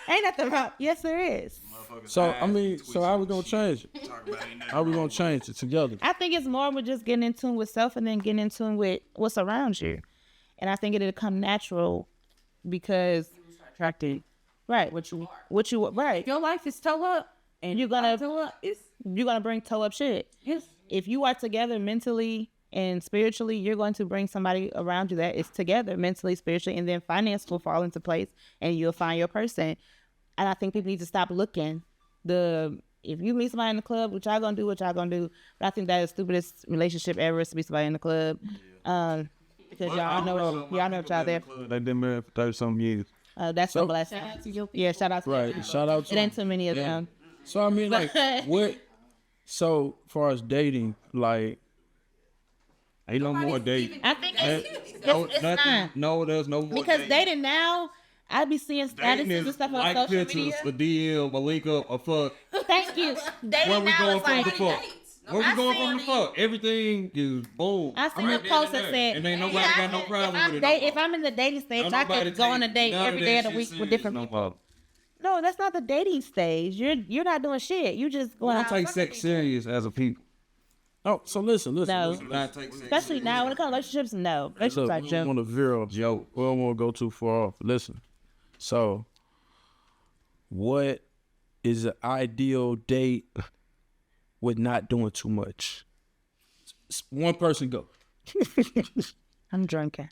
Ain't nothing wrong. Yes, there is. so I mean so how we gonna change it? How we gonna change it together? I think it's more with just getting in tune with self and then getting in tune with what's around you. And I think it'll come natural because Attracted. right, what you right. Your life is toe up, and You're gonna toe up. you're gonna bring toe up shit. Yes. If you are together mentally and spiritually, you're going to bring somebody around you that is together mentally, spiritually, and then finance will fall into place and you'll find your person. And I think people need to stop looking. The if you meet somebody in the club, what y'all gonna do, what y'all gonna do. But I think that is the stupidest relationship ever is to meet somebody in the club. Because y'all know what y'all there. They've been married for 30-something years. That's a blessing. Yeah, shout out to Right. Shout out to It ain't too many of them. So I mean, like, what? So far as dating, like, Ain't no more dating. I think it's Nothing. not. No, there's no more Because dating now, I be seeing Dating statuses is and stuff on like social pictures, media. a DM, a link up, a fuck. Thank you. Dating Where we now going is from like, the fuck? Where we going from the fuck? Everything is boom. I seen a post that said, and ain't nobody got no problem with it. if I'm in the dating stage, I could go on a date every day of the week with different people. No, that's not the dating stage. You're not doing shit. You just going Don't out. take sex serious as a people. oh, so listen. No. Not take sex Especially now when it comes to relationships, no. Relationships Look, are we don't joke. want to veer off. Joke. We don't want to go too far off. Listen. So, what is an ideal date with not doing too much? One person go. I'm drinking.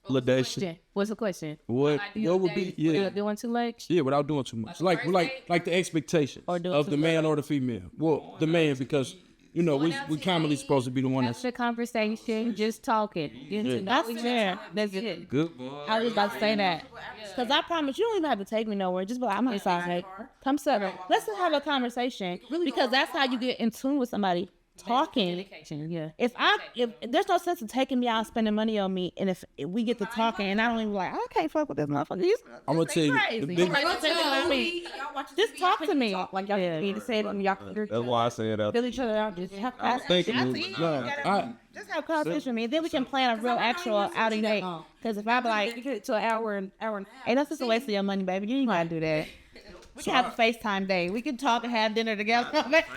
Ladation. What's the question? What would be Doing too much? yeah without doing too much? Like the expectations Or doing of too the man or the female. Well, the man because you know we commonly supposed to be the one that's After conversation, just talking. Getting to know That's fair. That's it. Good boy. I was about to say that. Because I promise you don't even have to take me nowhere. Just be like, I'm outside. Come settle. Let's just have a conversation. Because that's how you get in tune with somebody. Talking. yeah. If there's no sense of taking me out and spending money on me, and if we get to talking and I don't even like, I can't fuck with this motherfucker. I'm gonna tell you the big. Just talk to me. Like y'all need to say it on y'all That's why I say it out. feel each other out. Just have Just have a conversation with me, and then we can plan a real actual outing date. Because if I be like, get it to an hour and ain't that's just a waste of your money, baby. You ain't gotta do that. We can have a FaceTime day. We can talk and have dinner together.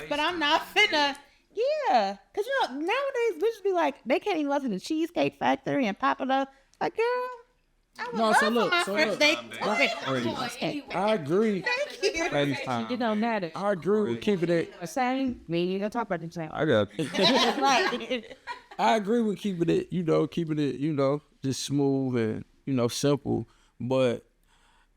But I'm not finna. Yeah, because you know nowadays bitches be like they can't even listen to Cheesecake Factory and pop it up. Like, girl, I would love so look, for my so first look. date. I agree. Ladies time. it don't matter. I agree with keeping it. The same. Me, you don't talk about the same. I got I agree with keeping it, just smooth and, simple. But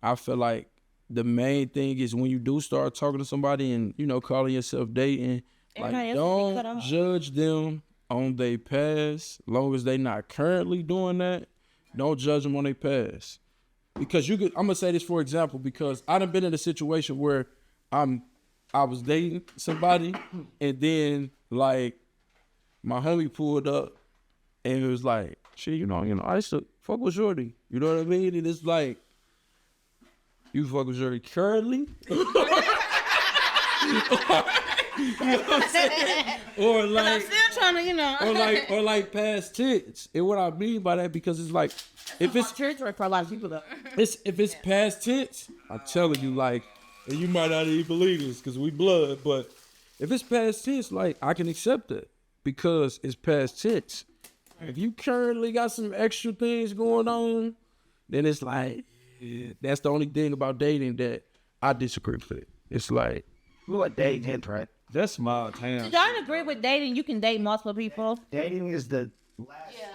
I feel like the main thing is when you do start talking to somebody and, calling yourself dating, Everybody like, else be cut don't off. judge them on their past. Long as they not currently doing that, don't judge them on their past. Because I'm going to say this for example, because I done been in a situation where I was dating somebody and then, like, my homie pulled up and it was like, shit, I used to fuck with Shorty. You know what I mean? And it's like, you fuck with Shorty currently? You know what I'm saying? Or I'm like, still trying to, or like past tense. And what I mean by that, because it's like, if it's Territory for a lot of people though. if it's past tense, I'm telling you, like, and you might not even believe this because we blood, but if it's past tense, like, I can accept it because it's past tense. If you currently got some extra things going on, then it's like, that's the only thing about dating that I disagree with. It's like, You want dating, right? that's small town. y'all agree with dating? You can date multiple people. Dating is the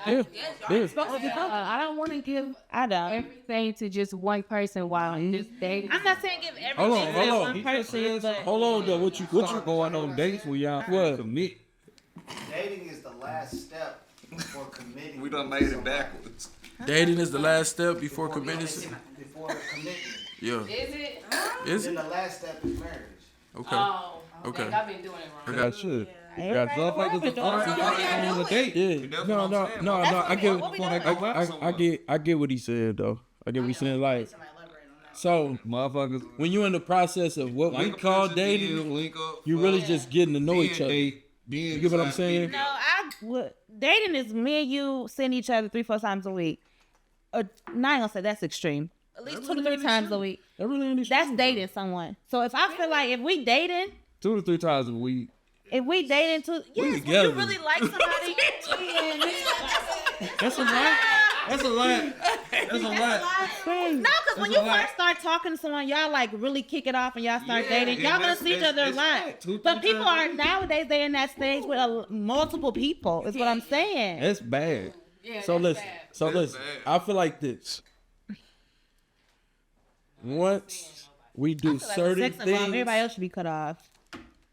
yeah. I don't want to give I don't. everything to just one person while just dating. I'm not saying give Hold everything on, to hold one on. person, but Hold on, though. What you Going on dates where y'all What? commit. dating is the last step before committing. We done made it backwards. dating is the last step before committing? Before committing. Yeah. Is it? Is Then it? the last step is marriage. Okay. Oh, Okay. I've been doing it I wrong. got you. everybody On a date. Yeah. That's No, what no, I'm saying. no, no. I get. What we doing? I get what he said though. I get what he's saying. Like, so Motherfuckers. when you're in the process of what we call dating, link up. you really just getting to know each other. Date. You get what I'm saying? no, dating is me and you seeing each other 3-4 times a week. Or not gonna say that's extreme. At least 2 to 3 times a week. That really ain't That's dating someone. So if I feel like if we dating, 2 to 3 times a week. yes, when you together. really like somebody, That's a lot. That's a lot. That's a lot. no, because when you first start talking to someone, y'all like really kick it off and y'all start dating. Y'all gonna see each other a lot. But people are nowadays they're in that stage with multiple people. Is what I'm saying. That's bad. So listen. So That's listen. bad. I feel like this. Once we do certain Sex involved, everybody things. else should be cut off.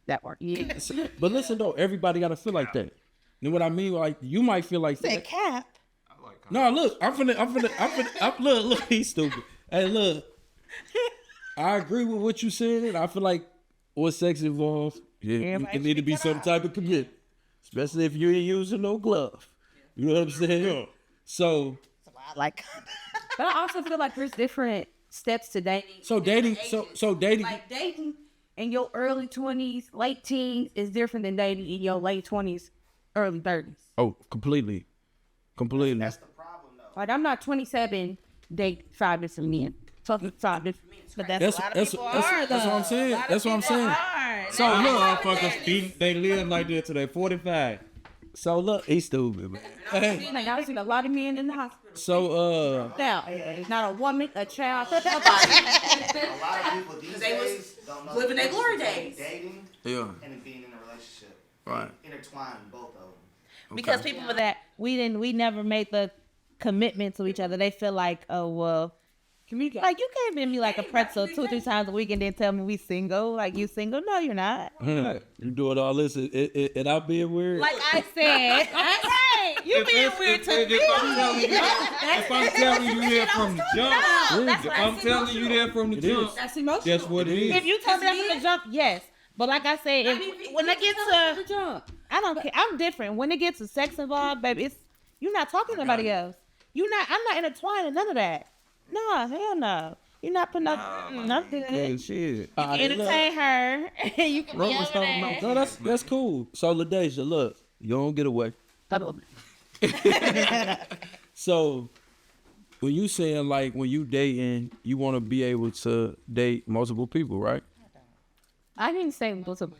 That work. Yeah. But listen though, everybody gotta feel like that. You know what I mean? Like you might feel like that. Cap. No, look, look, he's stupid. Hey, look, I agree with what you said. I feel like with sex involved, it need to be some type of commitment, especially if you ain't using no glove. You know what I'm saying? So, Like, But I also feel like there's different steps to dating. so dating, so dating. Like dating in your early 20s, late teens is different than dating in your late 20s, early 30s. Oh, completely. That's the problem, though. Like I'm not 27, date 5 different men. Fuck 5 different men. but that's a lot of people are, that's what I'm saying. That's what I'm saying. So look, motherfuckers, they live like that till they 45. So look, he's stupid, man. Hey, Like I've seen a lot of men in the hospital. so Now, it's not a woman, a child, nobody. A lot of people these days don't know living the their glory difference between days. dating yeah, and being in a relationship. right. Intertwined both of them. because people with that we never made the commitment to each other. They feel like, oh well, Communicate. like you can't be me like a pretzel 2 or 3 times a week and then tell me we single. Like you single? No, you're not. You doing all this and I'm being weird. Like I said, right? You being weird to me. If I'm telling you that from the jump, That's if what I'm telling you that from the jump, That's emotional. that's what it is. If you tell me that from the jump, yes. But like I said, when it gets to, I don't care. I'm different. When it gets to sex involved, baby, it's you're not talking to nobody else. I'm not intertwined in none of that. No, hell no. You're not putting up nothing. Hey, shit. Entertain her. You can be over there. No, that's cool. So LaDeja, look, you don't get away. So when you saying like when you dating, you want to be able to date multiple people, right? I didn't say multiple.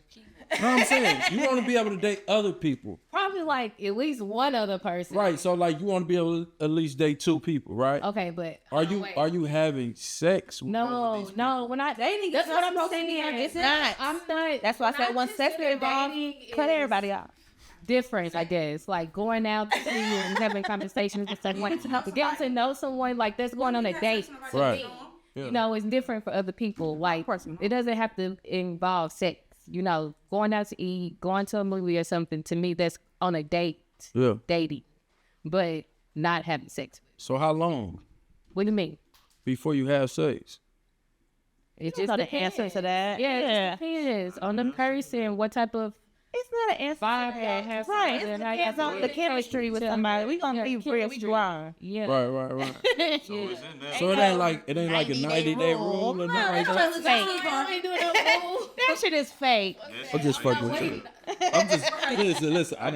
No, I'm saying you want to be able to date other people, Probably like at least one other person. right? So like you want to be able to at least date 2 people, right? Okay, but Are you having sex? With both of these people? no, we're not dating. That's what I'm saying. It's not. I'm not. That's why I said once sex is involved, cut everybody off. Different, I guess. Like going out to see and having conversations with someone. To get to know someone like that's going on a date. Right. You know, it's different for other people. Like it doesn't have to involve sex. You know, going out to eat, going to a movie or something. To me, that's on a date, Yeah. dating, but not having sex. So how long What do you mean? before you have sex? It Just the answer to that. Yeah, it just depends on the person, what type of It's not an answer. vibe to they that. have. Right. and It how you depends on the chemistry with somebody. We gonna be real strong. Yeah. Right. Yeah. So it ain't like a 90-day rule or nothing like that. That's fake. That shit is fake. I'm just fucking with you. I'm just listen. I'm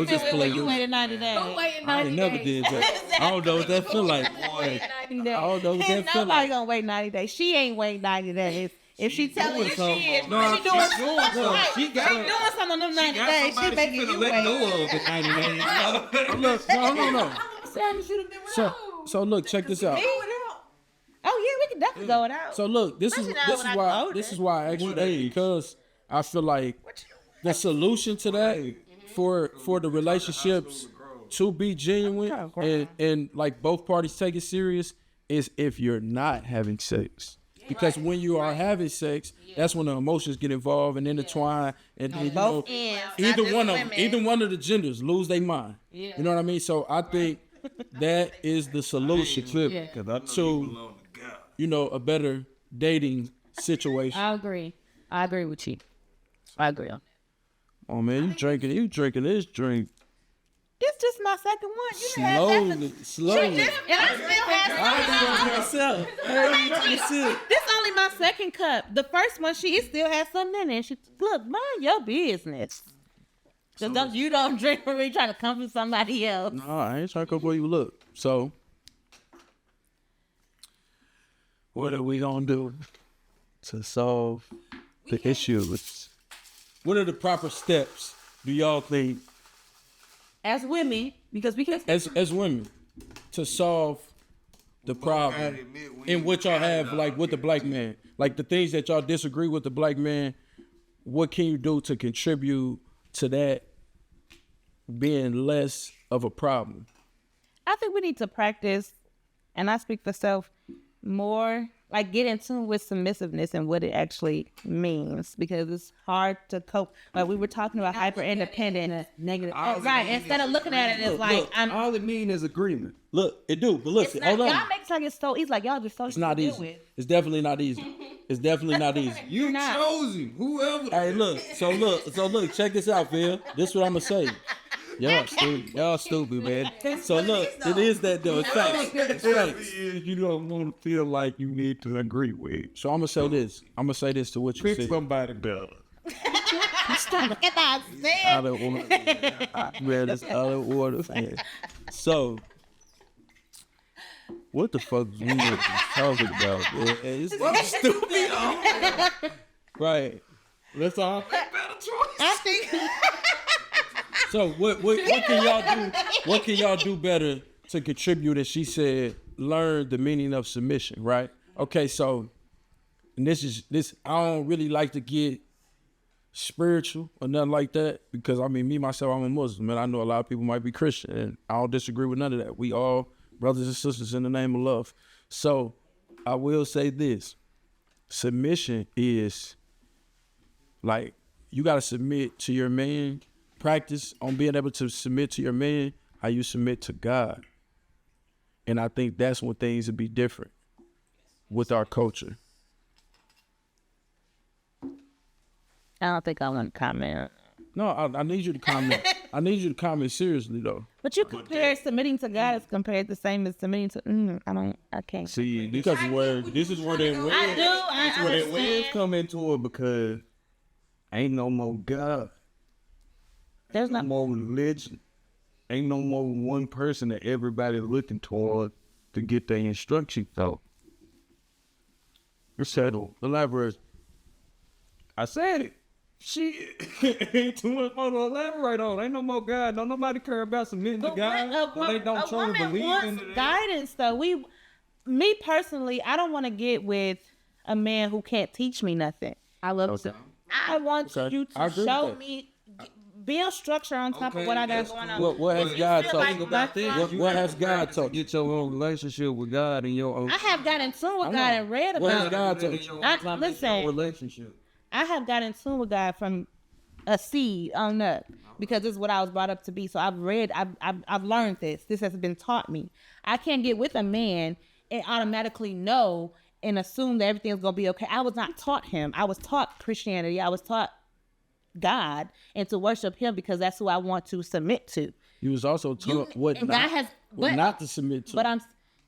just playing. You waited 90 days. I ain't never did that. I don't know what that feel like. I don't know what that Ain't feel nobody like. gonna wait 90 days. She ain't wait 90 days. If she telling you she is, No, she doing she's doing something. She got doing something on them 90 days. She somebody making she finna you let wait. go of in 90 days. Look, no. So look, check this out. Oh yeah, we can definitely go it out. So look, this is why I asked you that, because I feel like the solution to that for the relationships to be genuine and like both parties take it serious is if you're not having sex. Because when you are having sex, that's when the emotions get involved and intertwine, and then, you know, either one of the genders lose their mind. You know what I mean? So I think that is the solution to you know, a better dating situation. I agree. I agree with you. I agree on that. Oh man, you drinking this drink This just my second one. You done had slowly. and I still have some. This only my second cup. The first one, she still has something in it. She look, mind your business. Just you don't drink for me trying to comfort somebody else. No, I ain't trying to come where you look. So, what are we gonna do to solve the issues? What are the proper steps do y'all think As women, because we can. as women to solve the problem in what y'all have like with the black man? Like the things that y'all disagree with the black man, what can you do to contribute to that being less of a problem? I think we need to practice, and I speak for self, more like get in tune with submissiveness and what it actually means, because it's hard to cope. Like we were talking about hyper independent, Negative. right? Instead of looking at it as like Look, I'm. all it means is agreement. Look, it do. But It's listen, not, hold on. y'all make it like it's so easy. Like y'all just so It's not easy to easy. deal with. It's definitely not easy. It's definitely not easy. You not. chose him. Whoever. Hey, look. So look. Check this out, Phil. This is what I'm gonna say. Y'all stupid, man. So look, it is that though. It's facts. It's facts. You don't want to feel like you need to agree with. So I'm gonna say this. I'm gonna say this to what you Pick said. somebody better. Look at that. Out of order. Man, that's out of order. Man. So, what the fuck is we talking about, man? It's stupid. Right. That's all. I think. So what can y'all do? What can y'all do better to contribute? As she said, learn the meaning of submission, right? Okay, so and this I don't really like to get spiritual or nothing like that, because I mean me myself, I'm a Muslim, and I know a lot of people might be Christian, and I don't disagree with none of that. We all brothers and sisters in the name of love. So I will say this: submission is like you gotta submit to your man. Practice on being able to submit to your man how you submit to God. And I think that's when things would be different with our culture. I don't think I want to comment. No, I need you to comment. I need you to comment seriously though. But you compare submitting to God as compared the same as submitting to. I can't. See, this is where that I do. I where that words understand. come into it, because ain't no more God. There's No not. more religion. Ain't no more one person that everybody looking toward to get their instruction. So it's settled. Elaborate. I said it. Shit. Ain't too much more to elaborate on. Ain't no more God. Don't nobody care about submitting to God. When they don't truly believe in wants it. guidance, though. Me personally, I don't want to get with a man who can't teach me nothing. I love to. I want Okay. you I to agree with show that. me, build structure on top of what I got going on. What has God feel taught like you? my- What has God taught you? Get your own relationship with God and your own I have got in tune with God and read What has about God it. taught you? Listen, relationship. I have got in tune with God from a seed on up, because this is what I was brought up to be. So I've learned this. This has been taught me. I can't get with a man and automatically know and assume that everything's gonna be okay. I was not taught him. I was taught Christianity. I was taught God and to worship Him, because that's who I want to submit to. You was also taught what and not, God has, what but, not to submit to. but I'm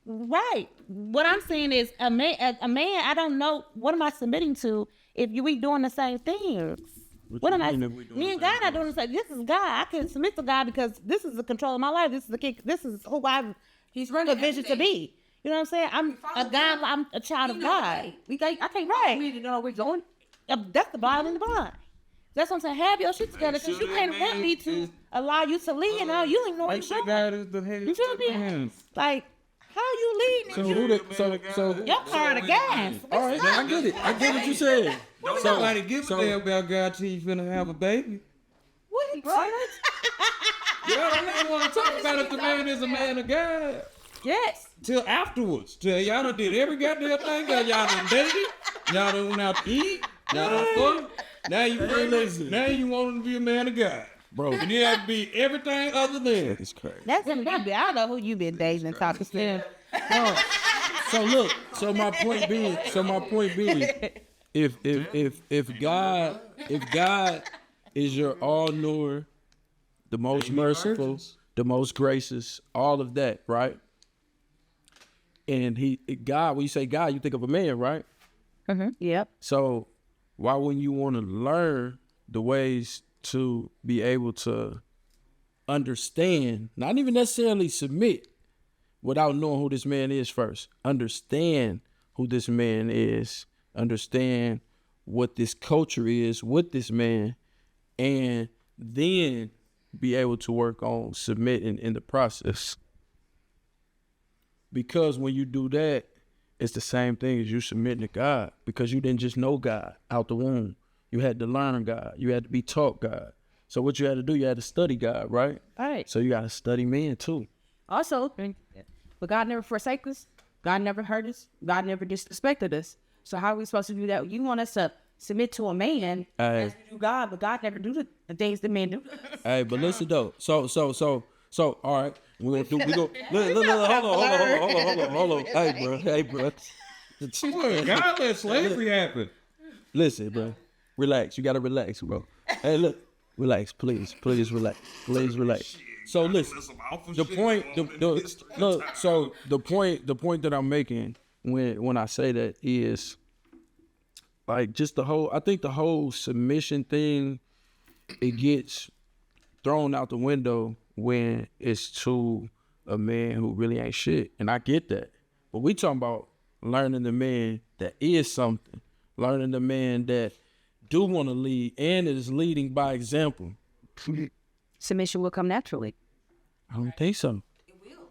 right. What I'm saying is a man. I don't know what am I submitting to if we doing the same things. What am I? Me and God are doing the same. This is God. I can submit to God because this is the control of my life. This is the kick. This is who He's running a vision to be. You know what I'm saying? I'm a God. I'm a child of God. I can't write. We need to know where we're going. That's the bottom and the blind. That's what I'm saying. Have your shit together, because you can't want me to allow you to lead. And you ain't know what you're doing. God is the head. You feel me? Like, how you leading? So who the, so Your car the gas. all right, man, I get it. I get what you said. Don't nobody give a damn about God till you finna have a baby. What you You don't want to talk about if the man is a man of God. Yes. Till afterwards. Till y'all done did every goddamn thing. Y'all done dated. Y'all done went out to eat. Y'all done fuck. Now you now you want him to be a man of God. Bro, And you have to be everything other than. it's crazy. That's gonna be. I don't know who you been dating and talking to. No. So look, so my point being, if God is your all-knower, the most merciful, the most gracious, all of that, right? And God, when you say God, you think of a man, right? Yep. So why wouldn't you want to learn the ways to be able to understand, not even necessarily submit, without knowing who this man is first? Understand who this man is, understand what this culture is with this man, and then be able to work on submitting in the process. Because when you do that, it's the same thing as you submitting to God, because you didn't just know God out the womb. You had to learn God. You had to be taught God. So what you had to do, you had to study God, right? All right. So you got to study men too. Also, but God never forsake us. God never hurt us. God never disrespected us. So how are we supposed to do that? You want us to submit to a man as we do God, but God never do the things that men do. Hey, but listen though. So, all right. We go. Look, hold on. Hey, bro. God let slavery happen. Listen, bro. Relax. You gotta relax, bro. Hey, look. Relax, please relax. Please relax. So listen, the point that I'm making when I say that is like just I think the whole submission thing, it gets thrown out the window when it's to a man who really ain't shit. And I get that. But we talking about learning the man that is something, learning the man that do want to lead and is leading by example. Submission will come naturally. I don't think so.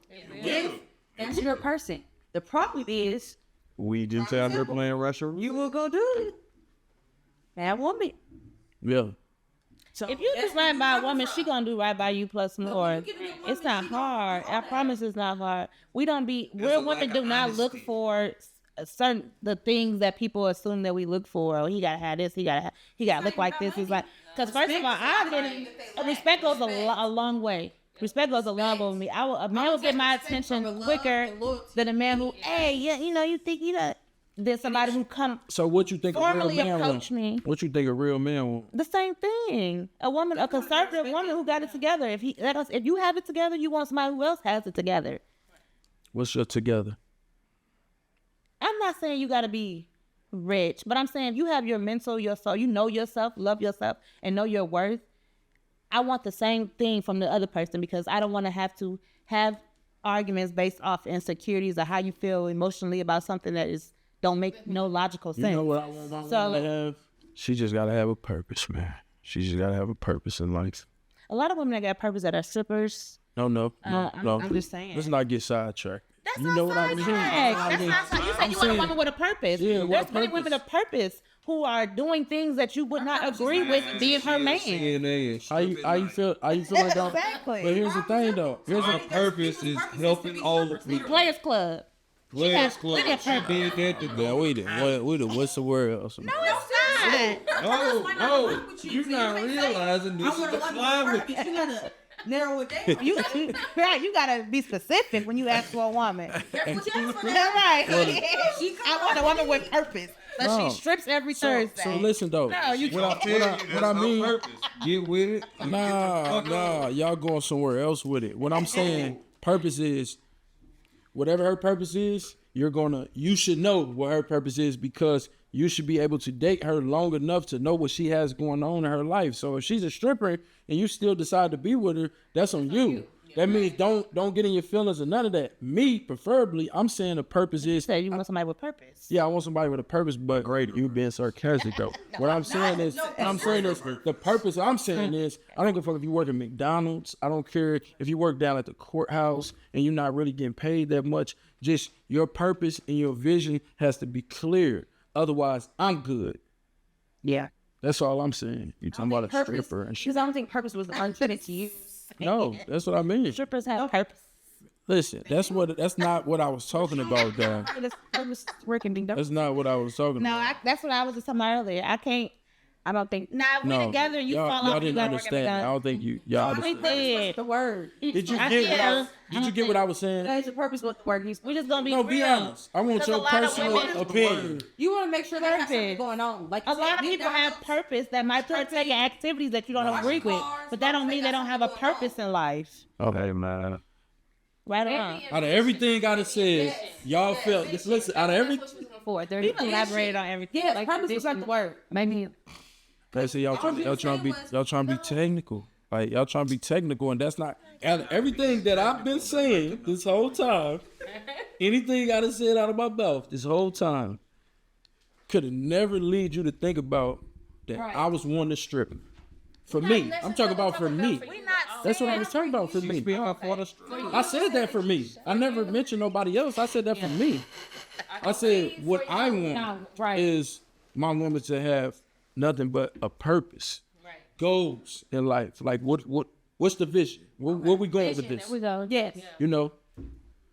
If that's your person. The problem is We just out here playing Russia. you will go do it. That woman. Yeah. So If you just right by a woman, she gonna do right by you plus more. It's not hard. I promise it's not hard. We're women do not look for the things that people assume that we look for. Oh, he gotta have this. He gotta look like this. It's like, because first of all, respect goes a long way. Respect goes a long way with me. A man will get my attention quicker than a man who, hey, yeah, you think than somebody who come So what you think a real formally man approach want? me. What you think a real man want? The same thing. A conservative woman who got it together. If you have it together, you want somebody who else has it together. What's your together? I'm not saying you got to be rich, but I'm saying if you have your mental, your soul, you know yourself, love yourself, and know your worth. I want the same thing from the other person because I don't want to have arguments based off insecurities or how you feel emotionally about something that don't make no logical sense. You know what I want my woman to have? She just gotta have a purpose, man. She just gotta have a purpose in life. A lot of women that got purpose that are strippers. No. I'm just saying. Let's not get sidetracked. That's You not know what I mean? That's not side. You said you want a woman with a purpose. Yeah, with There's a many purpose. women of purpose who are doing things that you would not agree with being her man. How you feel like that? Exactly. But here's the thing though. Our purpose is helping all the people. Players Club. Players got- Club. we got She did that today. Yeah, we did. What's the word? No, it's not. No, you're not realizing this is the climate. You gotta narrow it down. You gotta be specific when you ask for a woman. That's right. I want a woman with purpose. But No. she strips every Thursday. So listen though. No, you What I can't. tell you, what there's I no mean- purpose. Get with it. Nah, y'all going somewhere else with it. What I'm saying, purpose is, whatever her purpose is, you should know what her purpose is because you should be able to date her long enough to know what she has going on in her life. So if she's a stripper and you still decide to be with her, that's on you. That means don't get in your feelings or none of that. Me, preferably, I'm saying the purpose is, Say you want somebody with purpose. yeah, I want somebody with a purpose, but you being sarcastic though. What I'm saying is, the purpose I'm saying is, I don't give a fuck if you work at McDonald's. I don't care if you work down at the courthouse and you're not really getting paid that much. Just your purpose and your vision has to be clear. Otherwise, I'm good. Yeah. That's all I'm saying. You talking about a stripper and shit? Because I don't think purpose was unfitted to you. No, that's what I mean. Strippers have purpose. Listen, that's not what I was talking about, Dan. Purpose work can be done. That's not what I was talking No, about. that's what I was just talking about earlier. I don't think. Now if we together and you fall y'all off, you didn't gotta work understand. I it don't think y'all We understand. did. The word. Did you I get did. did you get what I was saying? That is the purpose of the word. We just gonna be No, real. be honest. I want Because your a lot of personal women- opinion. You want to make sure there's something Purpose. going on. Like A lot of people have purpose that might partake in activities that you don't agree with, but that don't mean they don't have a purpose in life. Okay, man. Right or wrong? Out of everything I done said, y'all felt this. Listen, out of everything, We elaborated on everything. Yeah, purpose is not the word. Maybe they say y'all trying to be technical. Like y'all trying to be technical, and that's not. Out of everything that I've been saying this whole time, anything I done said out of my mouth this whole time, could have never lead you to think about that I was one to strip. For me, I'm talking about for me. That's what I was talking about for me. I said that for me. I never mentioned nobody else. I said that for me. I said what I want is my woman to have nothing but a purpose, goals in life. Like what's the vision? Where we going with this? we go. Yes. You know,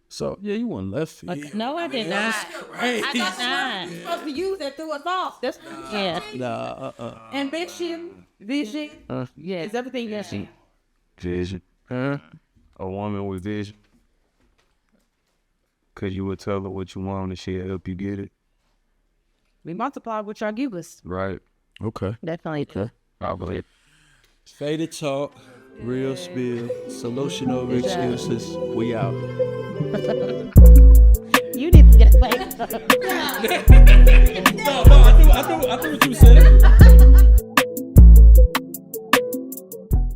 So yeah, you went left field. No, I did not. I did not. You're supposed to use that through us off. That's Yeah. Nah, ambition, vision. Yeah. It's everything that she. Vision. A woman with vision. Cause you would tell her what you want and she'll help you get it. We multiply what y'all give us. Right. okay. Definitely. I believe. Faded talk. Real spill. Solution over excuses. We out. You need to get away. No, I knew what you said.